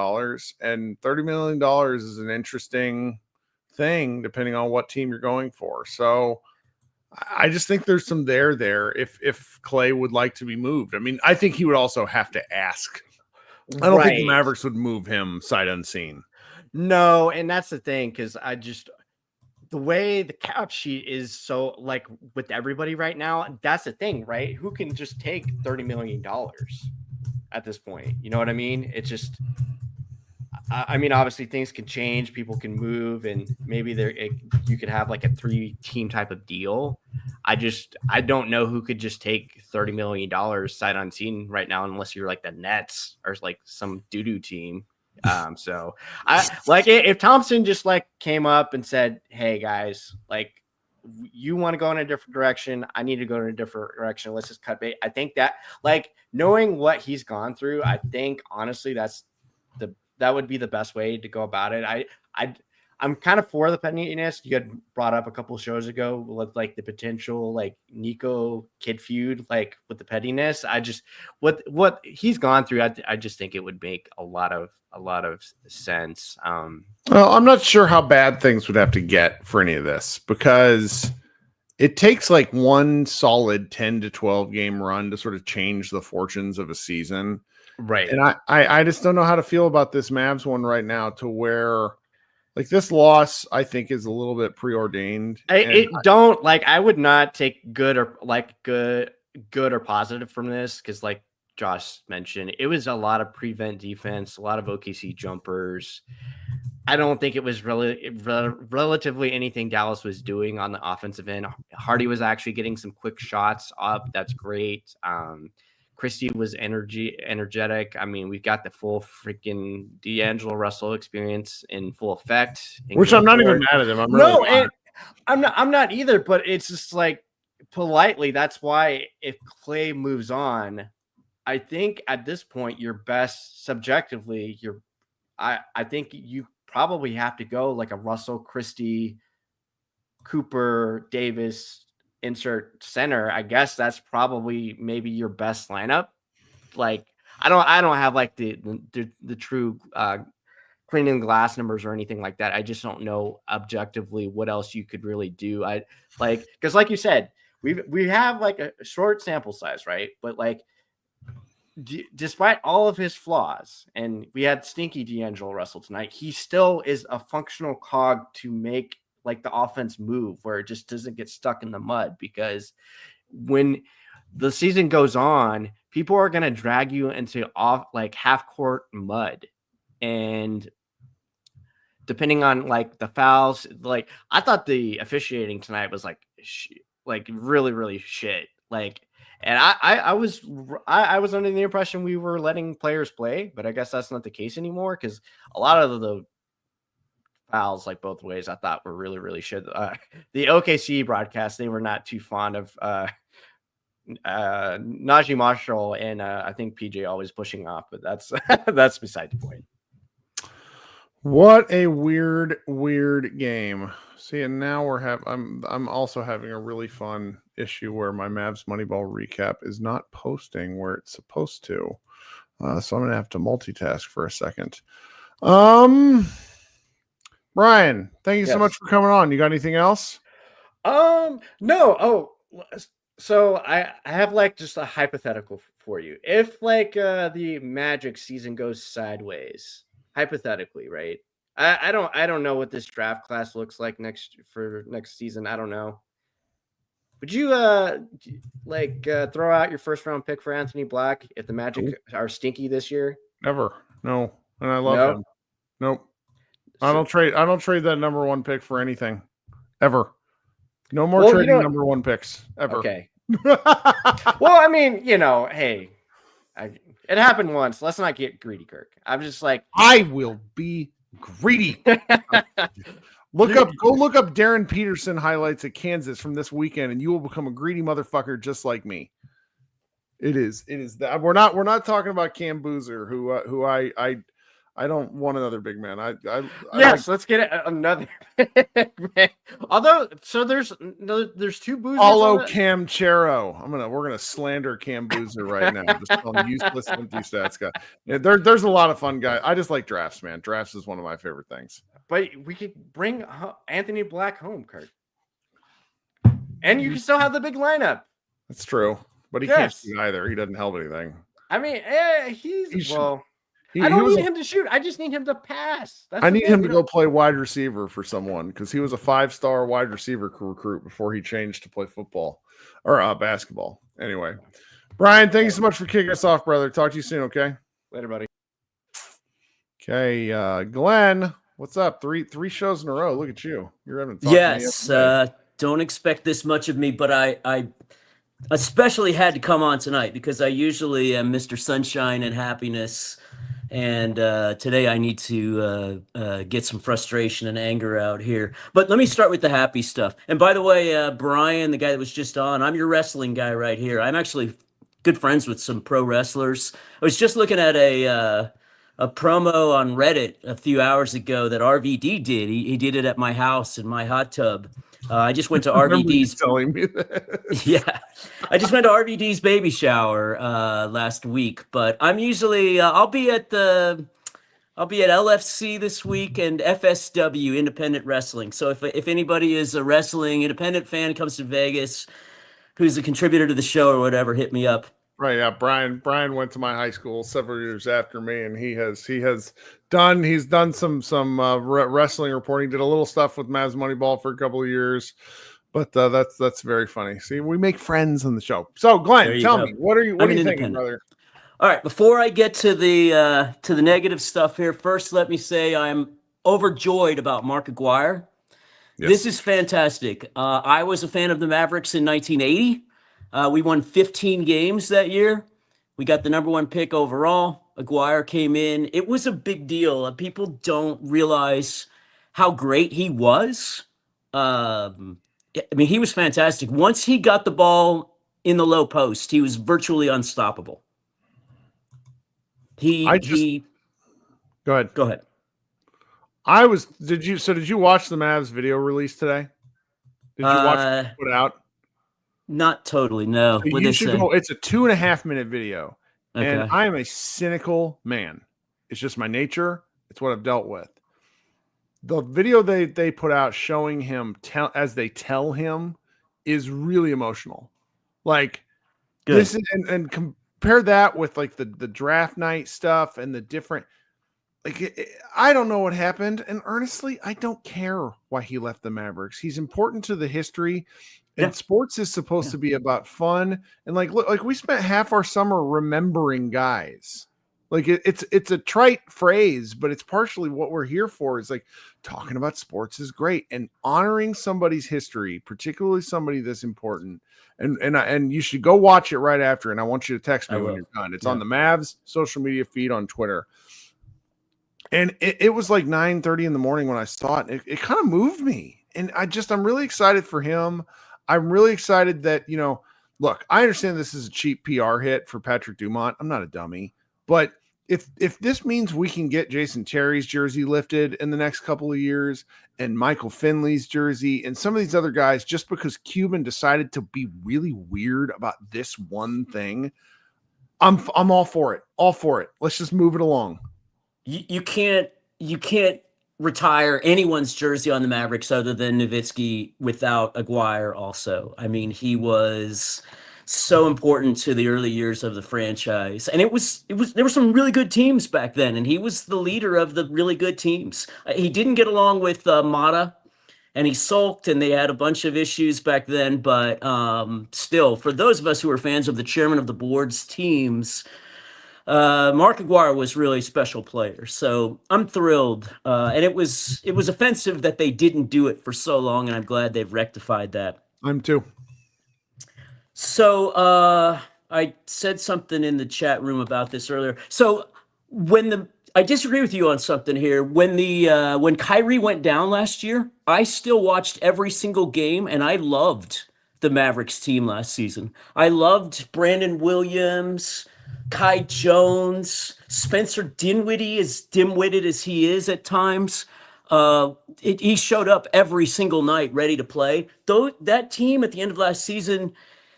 Speaker 1: And $30 million is an interesting thing depending on what team you're going for. So I just think there's some there if Clay would like to be moved. I mean, I think he would also have to ask. I don't think the Mavericks would move him sight unseen.
Speaker 3: No, and that's the thing, because the way the cap sheet is so like with everybody right now, that's the thing, right? Who can just take $30 million at this point? You know what I mean? It's just, I mean, obviously things can change, people can move, and maybe you could have like a 3-team type of deal. I don't know who could just take $30 million sight unseen right now, unless you're like the Nets or like some doo-doo team. So I like if Thompson just like came up and said, "Hey guys, like you want to go in a different direction, I need to go in a different direction. Let's just cut bait." I think that, like, knowing what he's gone through, I think honestly that would be the best way to go about it. I'm kind of for the pettiness. You had brought up a couple shows ago with like the potential like Nico kid feud, like with the pettiness. I just what he's gone through. I just think it would make a lot of sense.
Speaker 1: Well, I'm not sure how bad things would have to get for any of this, because it takes like one solid 10 to 12 game run to sort of change the fortunes of a season.
Speaker 3: Right.
Speaker 1: And I just don't know how to feel about this Mavs one right now, to where like this loss, I think, is a little bit preordained.
Speaker 3: I would not take good or positive from this, because like Josh mentioned, it was a lot of prevent defense, a lot of OKC jumpers. I don't think it was really relatively anything Dallas was doing on the offensive end. Hardy was actually getting some quick shots up. That's great. Christie was energetic. I mean, we've got the full freaking D'Angelo Russell experience in full effect.
Speaker 1: Which I'm not even mad at him.
Speaker 3: I'm not either. But it's just like, politely, that's why if Clay moves on, I think at this point your best subjectively, I think you probably have to go like a Russell, Christie, Cooper, Davis, insert center. I guess that's probably maybe your best lineup. Like I don't have like the true cleaning the glass numbers or anything like that. I just don't know objectively what else you could really do. Because like you said, we have like a short sample size, right? But like despite all of his flaws, and we had stinky D'Angelo Russell tonight, he still is a functional cog to make like the offense move, where it just doesn't get stuck in the mud. Because when the season goes on, people are going to drag you into like half court mud. And depending on like the fouls, like I thought the officiating tonight was like really, really shit. Like, and I was under the impression we were letting players play, but I guess that's not the case anymore, because a lot of the fouls, like both ways, I thought were really, really shit. The OKC broadcast, they were not too fond of Najee Marshall and I think PJ always pushing off, but that's beside the point.
Speaker 1: What a weird game. See, and now I'm also having a really fun issue where my Mavs Moneyball recap is not posting where it's supposed to. So I'm gonna have to multitask for a second. Brian, thank you so much for coming on. You got anything else?
Speaker 3: No. Oh, so I have like just a hypothetical for you. If like the Magic season goes sideways, hypothetically, right? I don't know what this draft class looks like next season. I don't know. Would you throw out your first round pick for Anthony Black if the Magic are stinky this year?
Speaker 1: Never. No. And I love him. Nope. I don't trade that number one pick for anything. Ever. No more trading number one picks. Ever.
Speaker 3: Okay. Well, I mean, hey, it happened once. Let's not get greedy, Kirk. I'm just like,
Speaker 1: I will be greedy. Go look up Darren Peterson highlights at Kansas from this weekend, and you will become a greedy motherfucker just like me. It is that we're not talking about Cam Boozer, who I don't want another big man. I
Speaker 3: yes, let's get another man. Although, so there's two boozers.
Speaker 1: Follow Cam Chero. We're gonna slander Cam Boozer right now. Just call him useless empty stats guy. Yeah, there's a lot of fun guys. I just like drafts, man. Drafts is one of my favorite things.
Speaker 3: But we could bring Anthony Black home, Kurt, and you can still have the big lineup.
Speaker 1: That's true, but he can't shoot either. He doesn't help anything.
Speaker 3: I mean, I don't need him to shoot. I just need him to pass.
Speaker 1: I need him to go play wide receiver for someone because he was a 5-star wide receiver recruit before he changed to play football or basketball. Anyway, Brian, thank you so much for kicking us off, brother. Talk to you soon, okay?
Speaker 3: Later, buddy.
Speaker 1: Okay, Glenn, what's up? Three shows in a row. Look at you. You're having to talk
Speaker 4: yes.
Speaker 1: To me
Speaker 4: don't expect this much of me, but I especially had to come on tonight because I usually am Mr. Sunshine and happiness. And today I need to get some frustration and anger out here. But let me start with the happy stuff. And by the way, Brian, the guy that was just on, I'm your wrestling guy right here. I'm actually good friends with some pro wrestlers. I was just looking at a promo on Reddit a few hours ago that RVD did. He did it at my house in my hot tub. I just went to RVD's.
Speaker 1: Telling me that.
Speaker 4: Yeah, I just went to RVD's baby shower last week. But I'm usually I'll be at LFC this week and FSW Independent Wrestling. So if anybody is a wrestling independent fan, comes to Vegas, who's a contributor to the show or whatever, hit me up.
Speaker 1: Right, yeah. Brian went to my high school several years after me, and he's done some wrestling reporting. Did a little stuff with Mavs Moneyball for a couple of years, but that's very funny. See, we make friends on the show. So, Glenn, tell me, what are you thinking, brother?
Speaker 4: All right, before I get to the negative stuff here, first let me say I'm overjoyed about Mark Aguirre. Yes. This is fantastic. I was a fan of the Mavericks in 1980. We won 15 games that year. We got the #1 pick overall. Aguirre came in. It was a big deal. People don't realize how great he was. I mean, he was fantastic. Once he got the ball in the low post, he was virtually unstoppable.
Speaker 1: Go ahead.
Speaker 4: Go ahead.
Speaker 1: Did you watch the Mavs video release today? Did you watch it put out?
Speaker 4: Not totally, no.
Speaker 1: So you should go. It's a 2.5-minute video, and I am a cynical man. It's just my nature. It's what I've dealt with. The video they put out showing him as they tell him is really emotional. Like
Speaker 4: good.
Speaker 1: This is, and compare that with like the draft night stuff and the different. I don't know what happened, and honestly, I don't care why he left the Mavericks. He's important to the history. And sports is supposed to be about fun. And look, we spent half our summer remembering guys. Like it's a trite phrase, but it's partially what we're here for. Is like talking about sports is great and honoring somebody's history, particularly somebody that's important. And you should go watch it right after. And I want you to text me when you're done. It's on the Mavs social media feed on Twitter. And it was like 9:30 in the morning when I saw it. It kind of moved me. And I'm really excited for him. I'm really excited that, look, I understand this is a cheap PR hit for Patrick Dumont. I'm not a dummy. But if this means we can get Jason Terry's jersey lifted in the next couple of years and Michael Finley's jersey and some of these other guys, just because Cuban decided to be really weird about this one thing, I'm all for it. All for it. Let's just move it along.
Speaker 4: You can't retire anyone's jersey on the Mavericks other than Nowitzki without Aguirre also. I mean, he was so important to the early years of the franchise. And there were some really good teams back then, and he was the leader of the really good teams. He didn't get along with Mata, and he sulked, and they had a bunch of issues back then. But still, for those of us who are fans of the chairman of the board's teams, Mark Aguirre was really a special player. So I'm thrilled. And it was offensive that they didn't do it for so long, and I'm glad they've rectified that.
Speaker 1: I'm too.
Speaker 4: So I said something in the chat room about this earlier. So I disagree with you on something here. When Kyrie went down last year, I still watched every single game, and I loved the Mavericks team last season. I loved Brandon Williams, Kai Jones, Spencer Dinwiddie, as dim-witted as he is at times. He showed up every single night ready to play. Though that team at the end of last season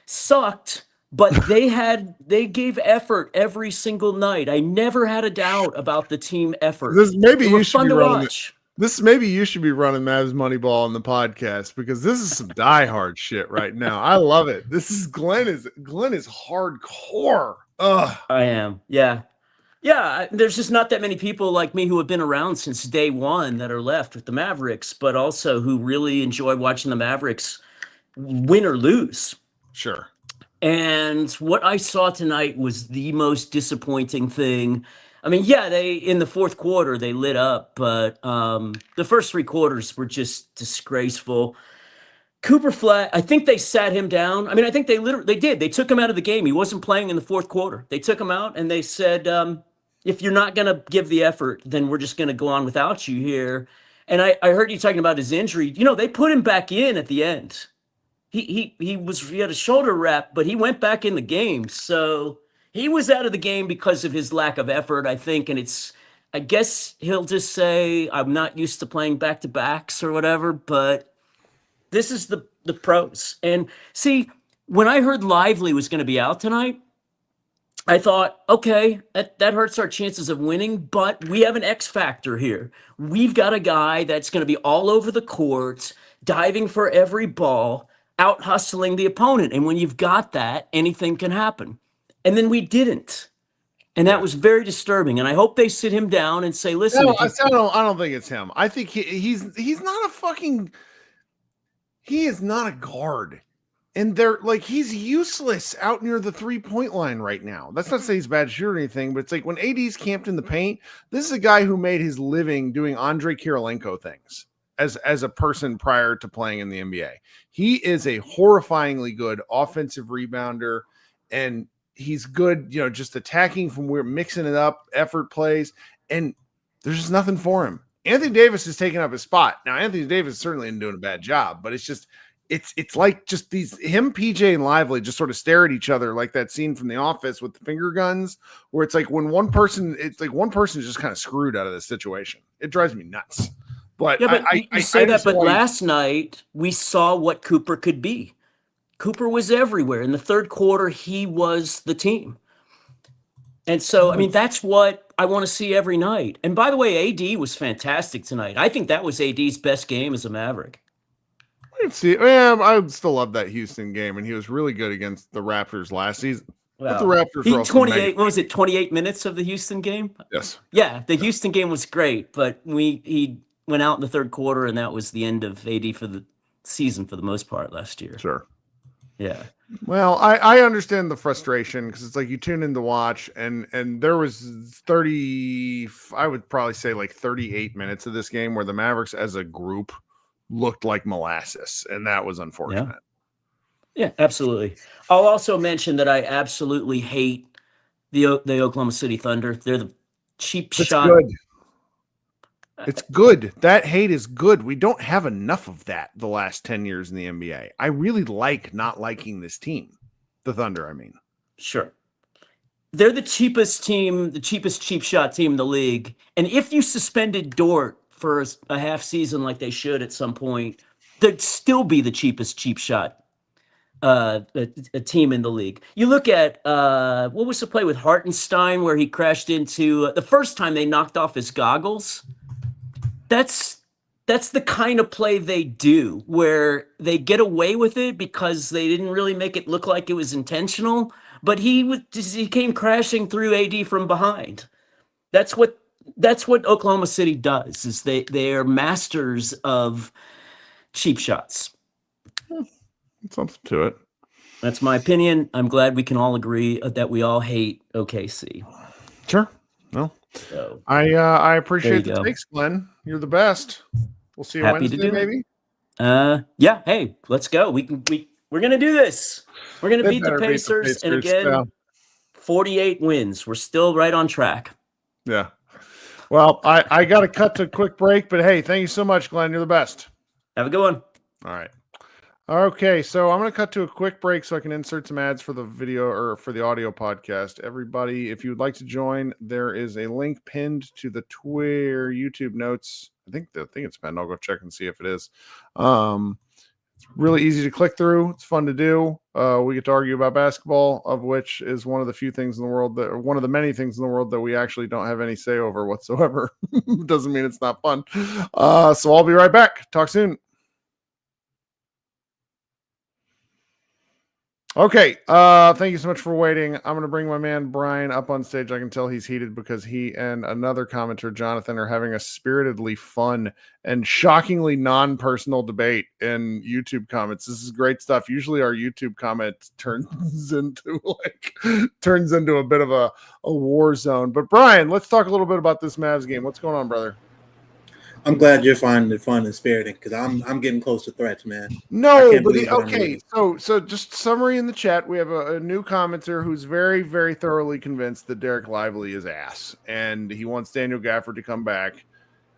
Speaker 4: sucked, but they gave effort every single night. I never had a doubt about the team effort.
Speaker 1: Maybe
Speaker 4: they were
Speaker 1: you should
Speaker 4: fun
Speaker 1: be
Speaker 4: to
Speaker 1: running
Speaker 4: watch.
Speaker 1: Maybe you should be running Mavs Moneyball on the podcast, because this is some diehard shit right now. I love it. Glenn is hardcore. Ugh.
Speaker 4: I am. Yeah. Yeah. There's just not that many people like me who have been around since day one that are left with the Mavericks, but also who really enjoy watching the Mavericks win or lose.
Speaker 1: Sure.
Speaker 4: And what I saw tonight was the most disappointing thing. I mean, yeah, in the fourth quarter they lit up, but the first three quarters were just disgraceful. Cooper Flag, I think they sat him down. I mean, I think they did. They took him out of the game. He wasn't playing in the fourth quarter. They took him out and they said, if you're not going to give the effort, then we're just going to go on without you here. And I heard you talking about his injury. They put him back in at the end. He had a shoulder wrap, but he went back in the game. So he was out of the game because of his lack of effort, I think. And I guess he'll just say, I'm not used to playing back-to-backs or whatever, but this is the pros. And see, when I heard Lively was going to be out tonight, I thought, okay, that hurts our chances of winning, but we have an X factor here. We've got a guy that's going to be all over the court, diving for every ball, out hustling the opponent. And when you've got that, anything can happen. And then we didn't. And that was very disturbing. And I hope they sit him down and say, listen.
Speaker 1: No, I don't think it's him. I think he's not a fucking... He is not a guard. And he's useless out near the 3-point line right now. That's not to say he's a bad shooter or anything, but it's like when AD's camped in the paint, this is a guy who made his living doing Andre Kirilenko things as a person prior to playing in the NBA. He is a horrifyingly good offensive rebounder, and he's good, just attacking from where, mixing it up, effort plays, and there's just nothing for him. Anthony Davis is taking up his spot. Now, Anthony Davis certainly isn't doing a bad job, but it's just, it's like just him, PJ, and Lively just sort of stare at each other like that scene from The Office with the finger guns, where it's like one person is just kind of screwed out of this situation. It drives me nuts. But
Speaker 4: yeah, but you say that, but last night we saw what Cooper could be. Cooper was everywhere. In the third quarter, he was the team. And so, I mean, that's what I want to see every night. And by the way, AD was fantastic tonight. I think that was AD's best game as a Maverick.
Speaker 1: I would still love that Houston game, and he was really good against the Raptors last season.
Speaker 4: Well,
Speaker 1: the Raptors
Speaker 4: 28. What was it? 28 minutes of the Houston game.
Speaker 1: Yes.
Speaker 4: Yeah, the Houston game was great, but he went out in the third quarter, and that was the end of AD for the season for the most part last year.
Speaker 1: Sure.
Speaker 4: Yeah.
Speaker 1: Well, I understand the frustration, because it's like you tune in to watch, and there was 30, I would probably say like 38 minutes of this game where the Mavericks as a group looked like molasses, and that was unfortunate.
Speaker 4: Yeah, absolutely. I'll also mention that I absolutely hate the Oklahoma City Thunder. They're the cheap shot.
Speaker 1: Good. It's good. That hate is good. We don't have enough of that the last 10 years in the NBA. I really like not liking this team. The Thunder, I mean.
Speaker 4: Sure. They're the cheapest team, the cheapest cheap shot team in the league. And if you suspended Dort for a half season like they should at some point, they'd still be the cheapest cheap shot a team in the league. You look at what was the play with Hartenstein where he crashed into the first time they knocked off his goggles. That's the kind of play they do, where they get away with it because they didn't really make it look like it was intentional, but he came crashing through AD from behind. That's what Oklahoma City does, is they are masters of cheap shots.
Speaker 1: Something to it.
Speaker 4: That's my opinion. I'm glad we can all agree that we all hate OKC.
Speaker 1: Sure. Well,
Speaker 4: so,
Speaker 1: I appreciate the takes, Glenn. You're the best. We'll see you
Speaker 4: Happy
Speaker 1: Wednesday, maybe.
Speaker 4: Yeah. Hey, let's go. We're gonna do this. We're gonna beat the Pacers, and again, 48 wins. We're still right on track.
Speaker 1: Yeah. Well, I got to cut to a quick break, but hey, thank you so much, Glenn. You're the best.
Speaker 4: Have a good one.
Speaker 1: All right. Okay, so I'm going to cut to a quick break so I can insert some ads for the video or for the audio podcast. Everybody, if you would like to join, there is a link pinned to the Twitter YouTube notes. I think it's pinned. I'll go check and see if it is. It's really easy to click through. It's fun to do. We get to argue about basketball, of which is one of the few things in the world that, or one of the many things in the world that we actually don't have any say over whatsoever. Doesn't mean it's not fun. So I'll be right back. Talk soon. Okay, thank you so much for waiting. I'm going to bring my man Brian up on stage. I can tell he's heated because he and another commenter, Jonathan, are having a spiritedly fun and shockingly non-personal debate in YouTube comments. This is great stuff. Usually our YouTube comment turns into a bit of a war zone. But Brian, let's talk a little bit about this Mavs game. What's going on, brother?
Speaker 5: I'm glad you're finding it fun and spiriting because I'm getting close to threats, man.
Speaker 1: No, but okay. So just summary in the chat. We have a new commenter who's very, very thoroughly convinced that Derek Lively is ass, and he wants Daniel Gafford to come back.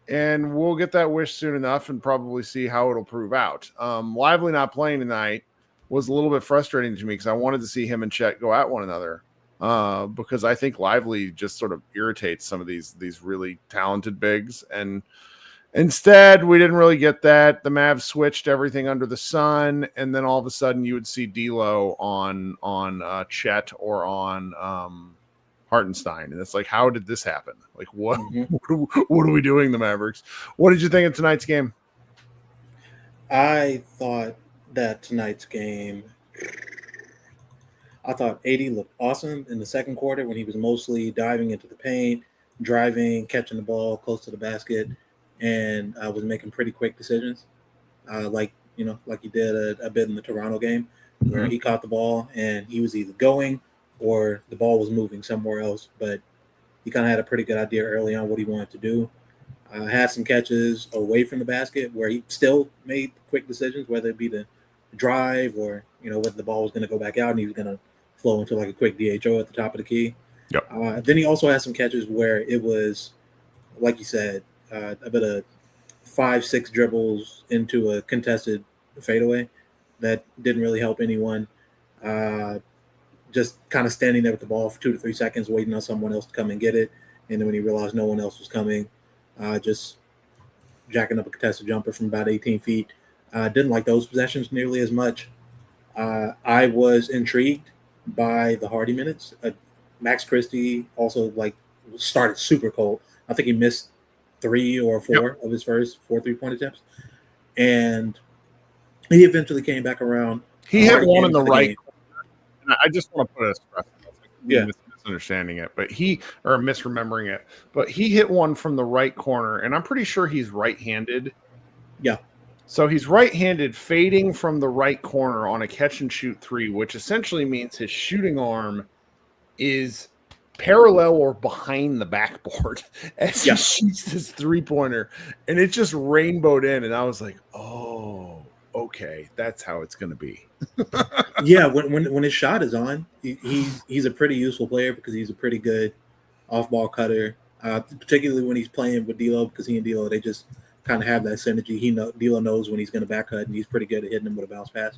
Speaker 1: And we'll get that wish soon enough, and probably see how it'll prove out. Lively not playing tonight was a little bit frustrating to me because I wanted to see him and Chet go at one another. Because I think Lively just sort of irritates some of these really talented bigs, and instead, we didn't really get that. The Mavs switched everything under the sun, and then all of a sudden, you would see D'Lo on Chet or on Hartenstein, and it's like, how did this happen? Like, what? What are we doing, the Mavericks? What did you think of tonight's game?
Speaker 5: I thought that tonight's game. I thought AD looked awesome in the second quarter when he was mostly diving into the paint, driving, catching the ball close to the basket. And I was making pretty quick decisions, like he did a bit in the Toronto game, where he caught the ball and he was either going or the ball was moving somewhere else. But he kind of had a pretty good idea early on what he wanted to do. Had some catches away from the basket where he still made quick decisions, whether it be the drive or whether the ball was going to go back out and he was going to flow into like a quick DHO at the top of the key.
Speaker 1: Yep.
Speaker 5: Then he also had some catches where it was, like you said, a bit of 5-6 dribbles into a contested fadeaway that didn't really help anyone. Just kind of standing there with the ball for 2 to 3 seconds, waiting on someone else to come and get it. And then when he realized no one else was coming, just jacking up a contested jumper from about 18 feet. Didn't like those possessions nearly as much. I was intrigued by the Hardy minutes. Max Christie also started super cold. I think he missed 3 or 4 of his first 4 3-point attempts, and he eventually came back around.
Speaker 1: He hit one in the right. And I just want to put a stress. Misunderstanding it, but misremembering it. But he hit one from the right corner, and I'm pretty sure he's right-handed.
Speaker 5: Yeah.
Speaker 1: So he's right-handed, fading from the right corner on a catch-and-shoot 3, which essentially means his shooting arm is parallel or behind the backboard as he shoots this 3-pointer, and it just rainbowed in, and I was like, oh, okay, that's how it's going to be.
Speaker 5: Yeah, when his shot is on, he's a pretty useful player because he's a pretty good off-ball cutter, particularly when he's playing with D'Lo, because he and D'Lo, they just kind of have that synergy. D'Lo knows when he's going to back cut, and he's pretty good at hitting him with a bounce pass.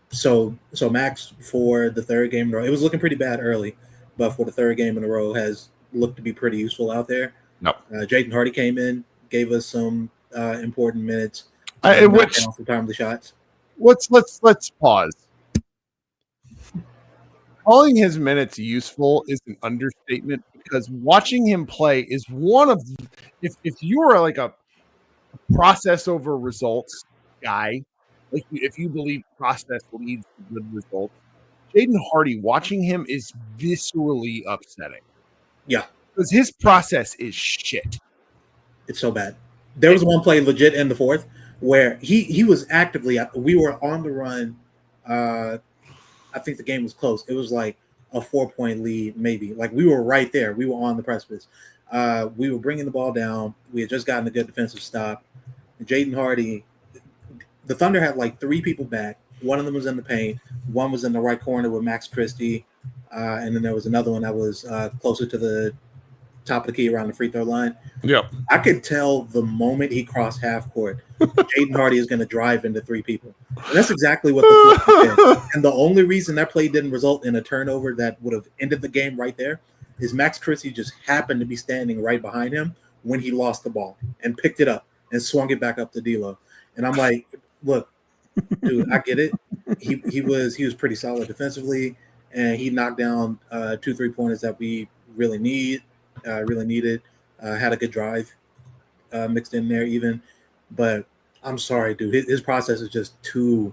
Speaker 5: So Max, for the third game in a row, it was looking pretty bad early, but for the third game in a row has looked to be pretty useful out there.
Speaker 1: No.
Speaker 5: Jaden Hardy came in, gave us some important minutes.
Speaker 1: Off
Speaker 5: the timely shots.
Speaker 1: Let's pause. Calling his minutes useful is an understatement, because watching him play is one of, if you are like a process over results guy, like if you believe process leads to good results, Jaden Hardy, watching him is viscerally upsetting.
Speaker 5: Yeah.
Speaker 1: Because his process is shit.
Speaker 5: It's so bad. There was one play legit in the fourth where he was actively, we were on the run. I think the game was close. It was like a 4-point lead, maybe. Like we were right there. We were on the precipice. We were bringing the ball down. We had just gotten a good defensive stop. Jaden Hardy, the Thunder had like 3 people back. One of them was in the paint. One was in the right corner with Max Christie. And then there was another one that was closer to the top of the key around the free throw line.
Speaker 1: Yep.
Speaker 5: I could tell the moment he crossed half court Jaden Hardy is going to drive into 3 people. And that's exactly what the Phillies did. And the only reason that play didn't result in a turnover that would have ended the game right there is Max Christie just happened to be standing right behind him when he lost the ball and picked it up and swung it back up to D'Lo. And I'm like, look, dude, I get it. He was pretty solid defensively, and he knocked down 2 3-pointers that we really needed. Had a good drive mixed in there even. But I'm sorry, dude. His process is just too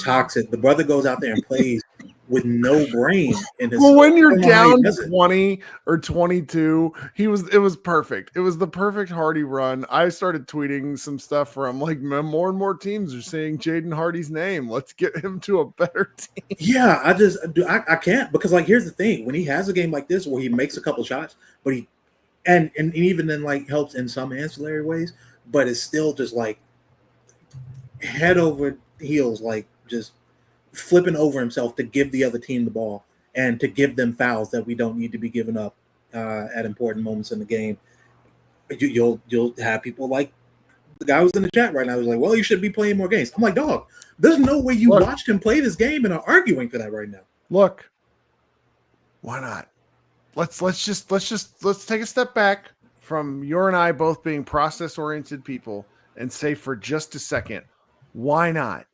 Speaker 5: toxic. The brother goes out there and plays with no brain in his.
Speaker 1: Well, when you're down 20 or 22, it was perfect. It was the perfect Hardy run. I started tweeting some stuff where I'm like, more and more teams are saying Jaden Hardy's name. Let's get him to a better team.
Speaker 5: Yeah, I can't, because like here's the thing: when he has a game like this where he makes a couple shots, but he and even then like helps in some ancillary ways, but it's still just like head over heels, like just flipping over himself to give the other team the ball and to give them fouls that we don't need to be giving up at important moments in the game. You'll have people like the guy who's in the chat right now who's like, well, you should be playing more games. I'm like, dog, there's no way you watched him play this game and are arguing for that right now.
Speaker 1: Look, why not? Let's take a step back from you and I both being process-oriented people and say for just a second, why not?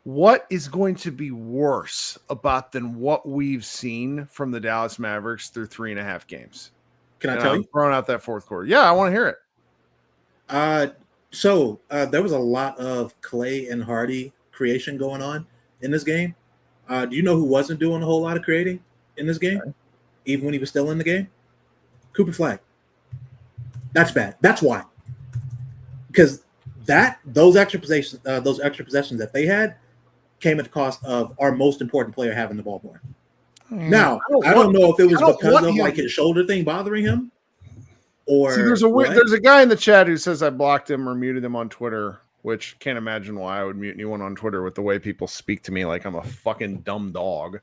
Speaker 1: What is going to be worse about than what we've seen from the Dallas Mavericks through 3.5 games?
Speaker 5: Can I tell you?
Speaker 1: Throwing out that fourth quarter. Yeah, I want to hear it.
Speaker 5: So there was a lot of Clay and Hardy creation going on in this game. Do you know who wasn't doing a whole lot of creating in this game, even when he was still in the game? Cooper Flag. That's bad. That's why. Because those extra possessions that they had came at the cost of our most important player having the ball more. Now, I don't know if it was because of like his shoulder thing bothering him, or
Speaker 1: see, there's a guy in the chat who says I blocked him or muted him on Twitter, which can't imagine why I would mute anyone on Twitter with the way people speak to me like I'm a fucking dumb dog.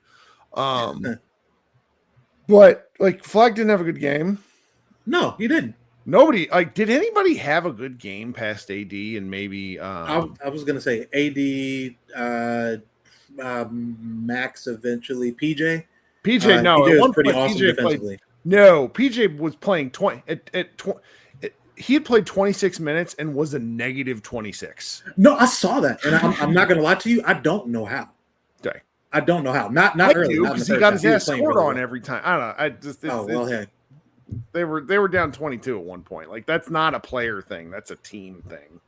Speaker 1: But like Flag didn't have a good game.
Speaker 5: No, he didn't.
Speaker 1: Nobody did anybody have a good game past AD and maybe
Speaker 5: I was gonna say AD, Max eventually, PJ.
Speaker 1: No,
Speaker 5: PJ
Speaker 1: at one
Speaker 5: was pretty
Speaker 1: point,
Speaker 5: awesome
Speaker 1: PJ
Speaker 5: defensively.
Speaker 1: PJ was playing 20 he had played 26 minutes and was a negative 26.
Speaker 5: No, I saw that, and I'm not gonna lie to you, I don't know how.
Speaker 1: Okay.
Speaker 5: I don't know how. Not early
Speaker 1: because he got his ass scored on every time. I don't know.
Speaker 5: Hey.
Speaker 1: They were down 22 at one point. Like that's not a player thing. That's a team thing.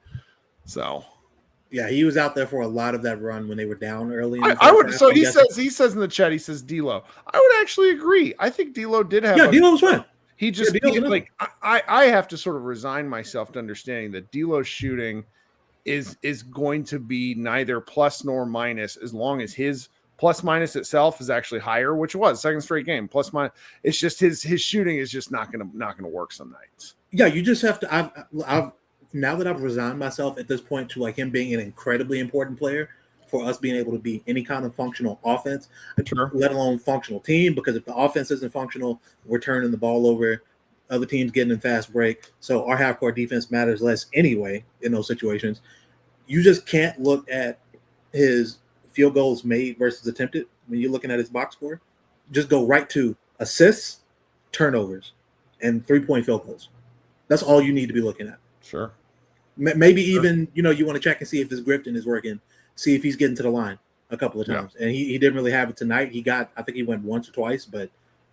Speaker 1: So
Speaker 5: yeah, he was out there for a lot of that run when they were down early.
Speaker 1: I would. So he says in the chat. He says D'Lo. I would actually agree. I think D'Lo did have.
Speaker 5: Yeah, D'Lo was fine.
Speaker 1: He just like I have to sort of resign myself to understanding that D'Lo's shooting is going to be neither plus nor minus as long as his plus minus itself is actually higher, which was second straight game plus minus. It's just his shooting is just not gonna work some nights.
Speaker 5: Yeah, you just have to. I've now that I've resigned myself at this point to like him being an incredibly important player for us being able to be any kind of functional offense, let alone functional team. Because if the offense isn't functional, we're turning the ball over. Other teams getting in fast break, so our half court defense matters less anyway in those situations. You just can't look at his field goals made versus attempted when you're looking at his box score. Just go right to assists, turnovers, and 3-point field goals. That's all you need to be looking at.
Speaker 1: Sure.
Speaker 5: Maybe even you want to check and see if his grifting is working, see if he's getting to the line a couple of times. And he didn't really have it tonight. I think he went once or twice, but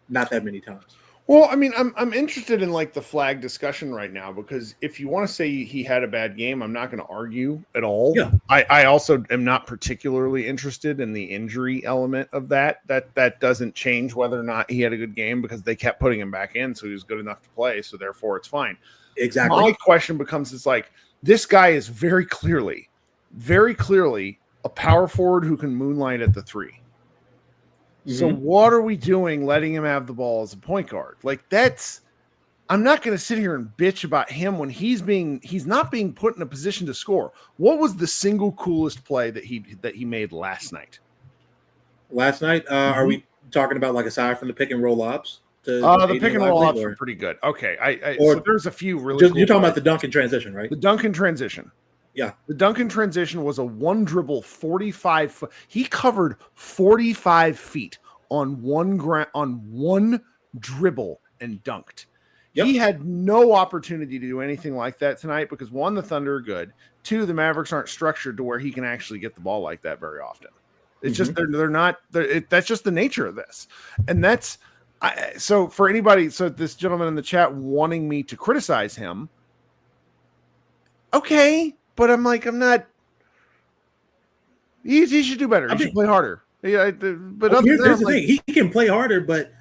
Speaker 5: not that many times.
Speaker 1: Well, I mean, I'm interested in like the Flag discussion right now, because if you want to say he had a bad game, I'm not going to argue at all.
Speaker 5: Yeah.
Speaker 1: I also am not particularly interested in the injury element of that. That doesn't change whether or not he had a good game, because they kept putting him back in, so he was good enough to play. So therefore, it's fine.
Speaker 5: Exactly.
Speaker 1: My question becomes: it's like this guy is very clearly a power forward who can moonlight at the 3. So what are we doing letting him have the ball as a point guard? Like I'm not going to sit here and bitch about him when he's not being put in a position to score. What was the single coolest play that he made last night?
Speaker 5: Last night, are we talking about like aside from the pick and roll ops?
Speaker 1: The pick and roll ops were pretty good. Okay, so there's a few really.
Speaker 5: You're talking about the dunk in transition, right?
Speaker 1: The dunk in transition.
Speaker 5: Yeah.
Speaker 1: The dunk in transition was a one dribble 45 foot. He covered 45 feet on one dribble and dunked.
Speaker 5: Yep.
Speaker 1: He had no opportunity to do anything like that tonight because one, the Thunder are good. Two, the Mavericks aren't structured to where he can actually get the ball like that very often. It's just they're not. That's just the nature of this, and that's so for anybody. So this gentleman in the chat wanting me to criticize him. Okay, but I'm not. He should do better. He should play harder. Yeah, but
Speaker 5: here's the thing: he can play harder, but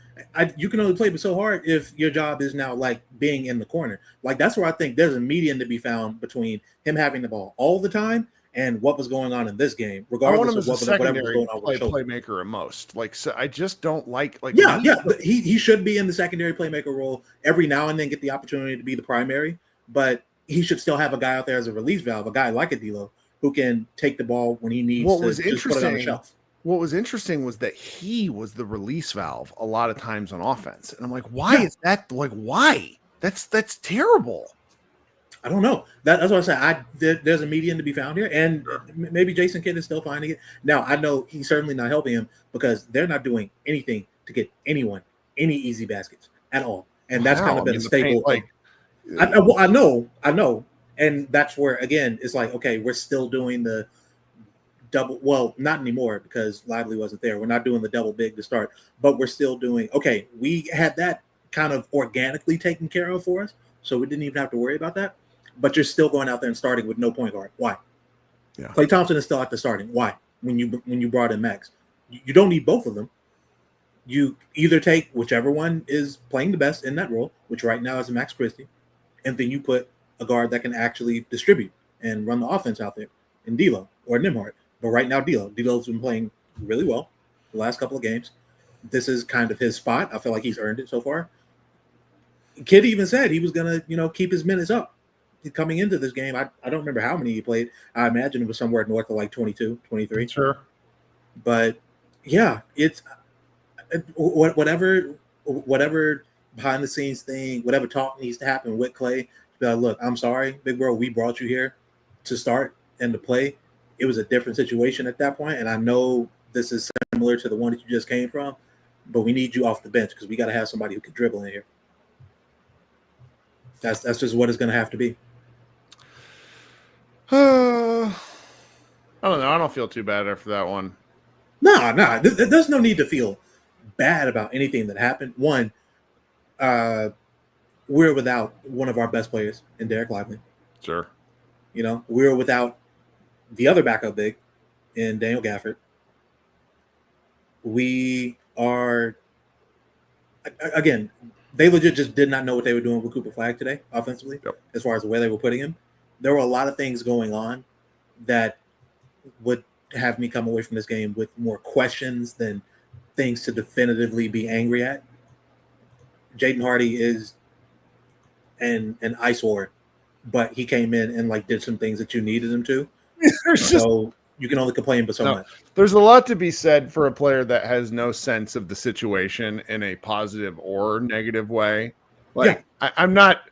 Speaker 5: you can only play so hard if your job is now like being in the corner. Like that's where I think there's a median to be found between him having the ball all the time and what was going on in this game, regardless of whatever was going on with the
Speaker 1: playmaker at most. Like, so I just don't like.
Speaker 5: He should be in the secondary playmaker role every now and then, get the opportunity to be the primary, but he should still have a guy out there as a release valve, a guy like a D'Lo who can take the ball when he needs to just put it on the shelf.
Speaker 1: What was interesting was that he was the release valve a lot of times on offense, and I'm like, why is that? Like, why? That's terrible.
Speaker 5: I don't know. That's what I said. There's a median to be found here, and maybe Jason Kidd is still finding it. Now, I know he's certainly not helping him because they're not doing anything to get anyone any easy baskets at all, and that's kind of been a staple. I know, and that's where again it's like, okay, we're still doing the double. Well, not anymore because Lively wasn't there. We're not doing the double big to start, but we're still doing. Okay, we had that kind of organically taken care of for us, so we didn't even have to worry about that. But you're still going out there and starting with no point guard. Why?
Speaker 1: Yeah.
Speaker 5: Klay Thompson is still at the starting. Why? When you brought in Max, you don't need both of them. You either take whichever one is playing the best in that role, which right now is Max Christie, and then you put a guard that can actually distribute and run the offense out there in D'Lo or Nembhard. But right now, D'Lo's been playing really well the last couple of games. This is kind of his spot. I feel like he's earned it so far. Kidd even said he was going to, keep his minutes up. Coming into this game, I don't remember how many he played. I imagine it was somewhere north of like 22, 23.
Speaker 1: Sure.
Speaker 5: But yeah, it's whatever behind the scenes thing, whatever talk needs to happen with Klay. Look, I'm sorry, big bro. We brought you here to start and to play. It was a different situation at that point, and I know this is similar to the one that you just came from, but we need you off the bench because we got to have somebody who can dribble in here. That's just what it's going to have to be.
Speaker 1: I don't know. I don't feel too bad after that one.
Speaker 5: No. There's no need to feel bad about anything that happened. One, we're without one of our best players in Derek Lively.
Speaker 1: Sure.
Speaker 5: We're without the other backup big in Daniel Gafford. We are, again, they legit just did not know what they were doing with Cooper Flagg today offensively, as far as where they were putting him. There were a lot of things going on that would have me come away from this game with more questions than things to definitively be angry at. Jaden Hardy is an ice war, but he came in and did some things that you needed him to. So you can only complain but so much.
Speaker 1: There's a lot to be said for a player that has no sense of the situation in a positive or negative way. I'm not.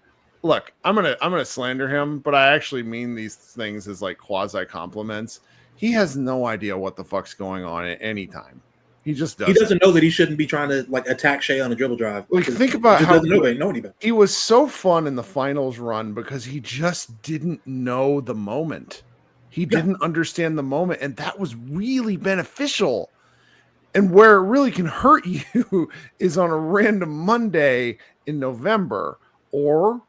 Speaker 1: Look, I'm gonna slander him, but I actually mean these things as quasi compliments. He has no idea what the fuck's going on at any time. He just doesn't.
Speaker 5: He doesn't know that he shouldn't be trying to attack Shea on a dribble drive.
Speaker 1: Think about how
Speaker 5: nobody.
Speaker 1: He was so fun in the finals run because he just didn't know the moment. He didn't understand the moment, and that was really beneficial. And where it really can hurt you is on a random Monday in November, that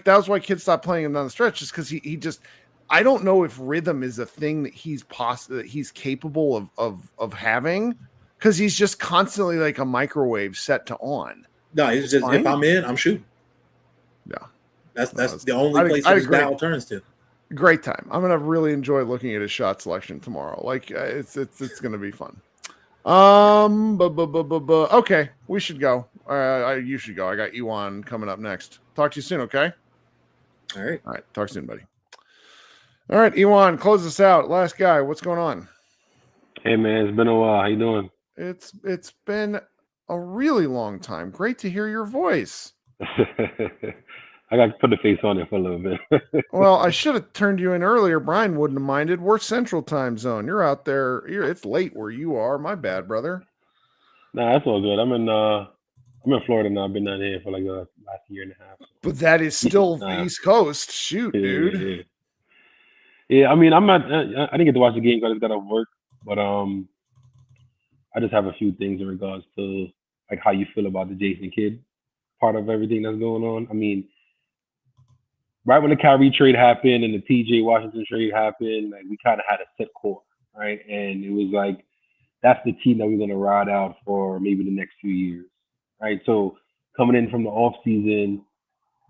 Speaker 1: was why kids stopped playing him down the stretch, just because he just. I don't know if rhythm is a thing that he's capable of having, because he's just constantly like a microwave set to on.
Speaker 5: No, it's just if I'm in, I'm shooting.
Speaker 1: Yeah,
Speaker 5: that's the only place his dial turns to.
Speaker 1: Great time. I'm gonna really enjoy looking at his shot selection tomorrow. It's gonna be fun. Okay, we should go. You should go. I got Ewan coming up next. Talk to you soon. Okay.
Speaker 5: All right.
Speaker 1: Talk soon, buddy. All right, Ewan, close us out. Last guy, what's going on?
Speaker 6: Hey man, it's been a while. How you doing?
Speaker 1: It's been a really long time. Great to hear your voice.
Speaker 6: I got to put the face on it for a little bit.
Speaker 1: Well, I should have turned you in earlier. Brian wouldn't have minded. We're Central Time Zone. You're out there. It's late where you are. My bad, brother.
Speaker 6: Nah, that's all good. I'm in Florida now. I've been down here for like the last year and a half.
Speaker 1: But that is still
Speaker 6: Nah.
Speaker 1: East Coast. Shoot, dude.
Speaker 6: Yeah, I mean, I didn't get to watch the game because I just got off work, but I just have a few things in regards to like how you feel about the Jason Kidd part of everything that's going on. I mean, right when the Kyrie trade happened and the PJ Washington trade happened, like we kind of had a set core, right? And it was like that's the team that we're going to ride out for maybe the next few years, right? So coming in from the off season,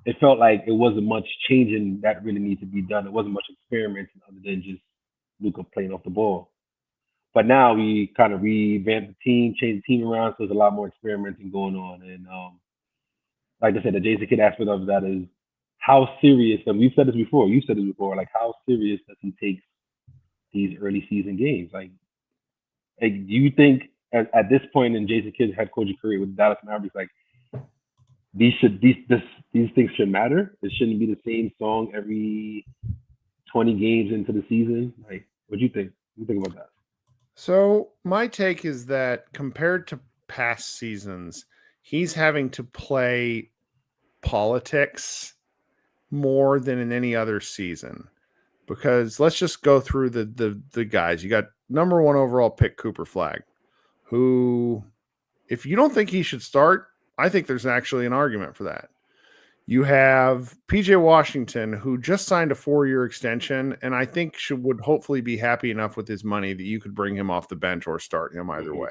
Speaker 6: it felt like it wasn't much changing that really needs to be done. It wasn't much experimenting other than just Luka playing off the ball. But now we kind of revamped the team, changed the team around, so there's a lot more experimenting going on. And like I said, the Jason Kidd aspect of that is how serious, and we've said this before, you said this before, like how serious does he take these early season games? Like do you think at this point in Jason Kidd's head coaching career with the Dallas Mavericks, like these things should matter? It shouldn't be the same song every 20 games into the season. Like, what do you think? What do you think about that?
Speaker 1: So my take is that compared to past seasons, he's having to play politics more than in any other season. Because let's just go through the guys. You got number 1 overall pick Cooper Flagg, who, if you don't think he should start, I think there's actually an argument for that. You have PJ Washington, who just signed a 4-year extension, and I think would hopefully be happy enough with his money that you could bring him off the bench or start him either way.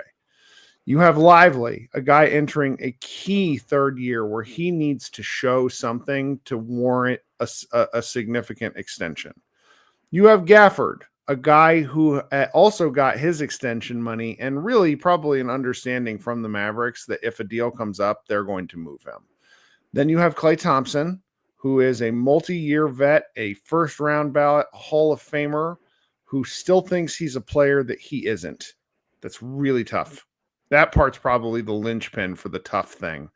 Speaker 1: You have Lively, a guy entering a key 3rd year where he needs to show something to warrant a significant extension. You have Gafford, a guy who also got his extension money and really probably an understanding from the Mavericks that if a deal comes up, they're going to move him. Then you have Klay Thompson, who is a multi-year vet, a first-round ballot Hall of Famer, who still thinks he's a player that he isn't. That's really tough. That part's probably the linchpin for the tough thing.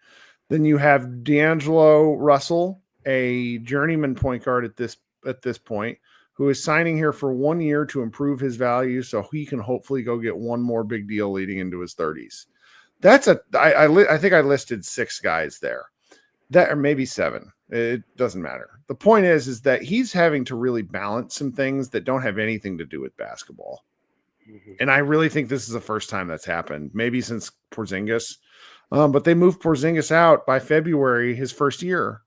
Speaker 1: Then you have D'Angelo Russell, a journeyman point guard at this point, who is signing here for 1 year to improve his value so he can hopefully go get one more big deal leading into his 30s. I think I listed 6 guys there. That, or maybe 7. It doesn't matter. The point is that he's having to really balance some things that don't have anything to do with basketball. Mm-hmm. And I really think this is the first time that's happened, maybe since Porzingis. But they moved Porzingis out by February, his first year.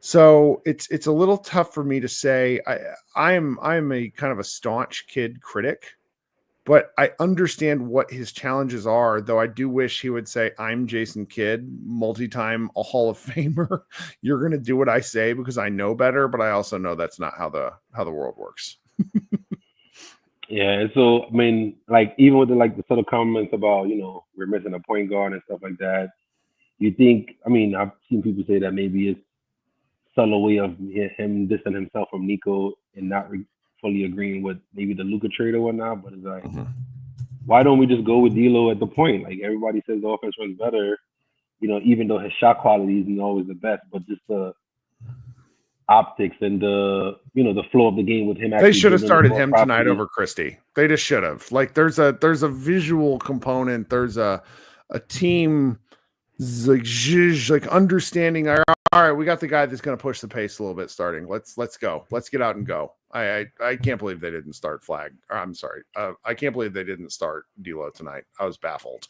Speaker 1: So it's a little tough for me to say. I'm a kind of a staunch Kidd critic, but I understand what his challenges are, though I do wish he would say, I'm Jason Kidd, multi-time a Hall of Famer. You're going to do what I say because I know better, but I also know that's not how the world works.
Speaker 6: Yeah, so I mean, like even with the sort of comments about, we're missing a point guard and stuff like that, you think, I mean, I've seen people say that maybe it's subtle way of him distancing himself from Nico and not fully agreeing with maybe the Luka trade or whatnot, but it's like, why don't we just go with D'Lo at the point? Like everybody says the offense runs better, even though his shot quality isn't always the best, but just the optics and the flow of the game with him.
Speaker 1: They should have started him tonight over Christie. They just should have. Like there's a visual component. There's a team like understanding. All right, we got the guy that's going to push the pace a little bit starting. Let's go. Let's get out and go. I can't believe they didn't start Flagg. I'm sorry. I can't believe they didn't start D'Lo tonight. I was baffled.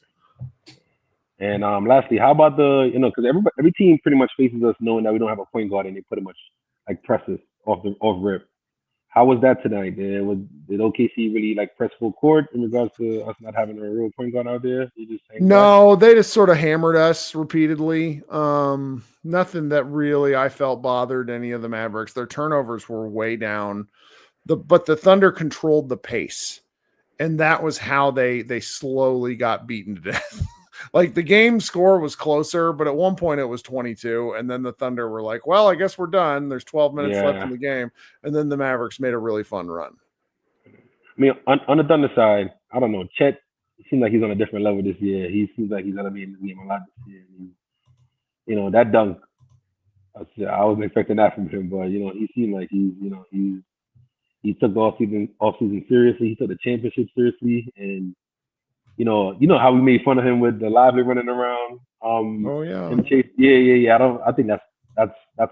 Speaker 6: And lastly, how about because every team pretty much faces us knowing that we don't have a point guard and they pretty much like press us off rip. How was that tonight? Did OKC really like press full court in regards to us not having a real point guard out there? They just sort of hammered us repeatedly.
Speaker 1: Nothing that really I felt bothered any of the Mavericks. Their turnovers were way down. But the Thunder controlled the pace. And that was how they slowly got beaten to death. Like the game score was closer, but at one point it was 22. And then the Thunder were like, well, I guess we're done. There's 12 minutes left in the game. And then the Mavericks made a really fun run.
Speaker 6: I mean, on the Thunder side, I don't know. Chet seems like he's on a different level this year. He seems like he's going to be in the game a lot this year. And that dunk, I wasn't expecting that from him, but he seemed like he took the off season seriously. He took the championship seriously, and how we made fun of him with the lively running around.
Speaker 1: Oh yeah,
Speaker 6: and Chase. Yeah. I think that's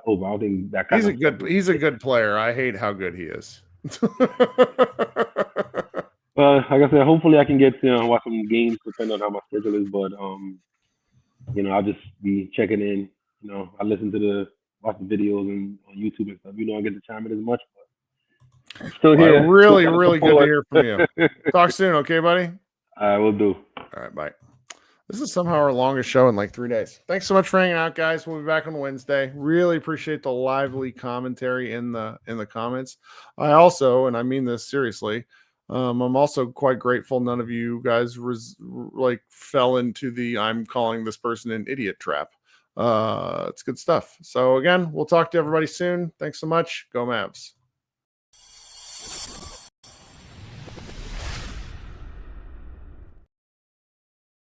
Speaker 6: over. I don't think that kind
Speaker 1: he's a good player. I hate how good he is.
Speaker 6: Like I said, hopefully I can get to watch some games depending on how my schedule is. But I'll just be checking in. I watch the videos and on YouTube and stuff. I get to chime in as much. But I'm still here.
Speaker 1: Really, really good to hear from you. Talk soon, okay, buddy?
Speaker 6: I will do.
Speaker 1: All right, bye. This is somehow our longest show in like 3 days. Thanks so much for hanging out, guys. We'll be back on Wednesday. Really appreciate the lively commentary in the comments. I also, and I mean this seriously, I'm also quite grateful none of you guys fell into the I'm calling this person an idiot trap. It's good stuff. So again, we'll talk to everybody soon. Thanks so much. Go Mavs.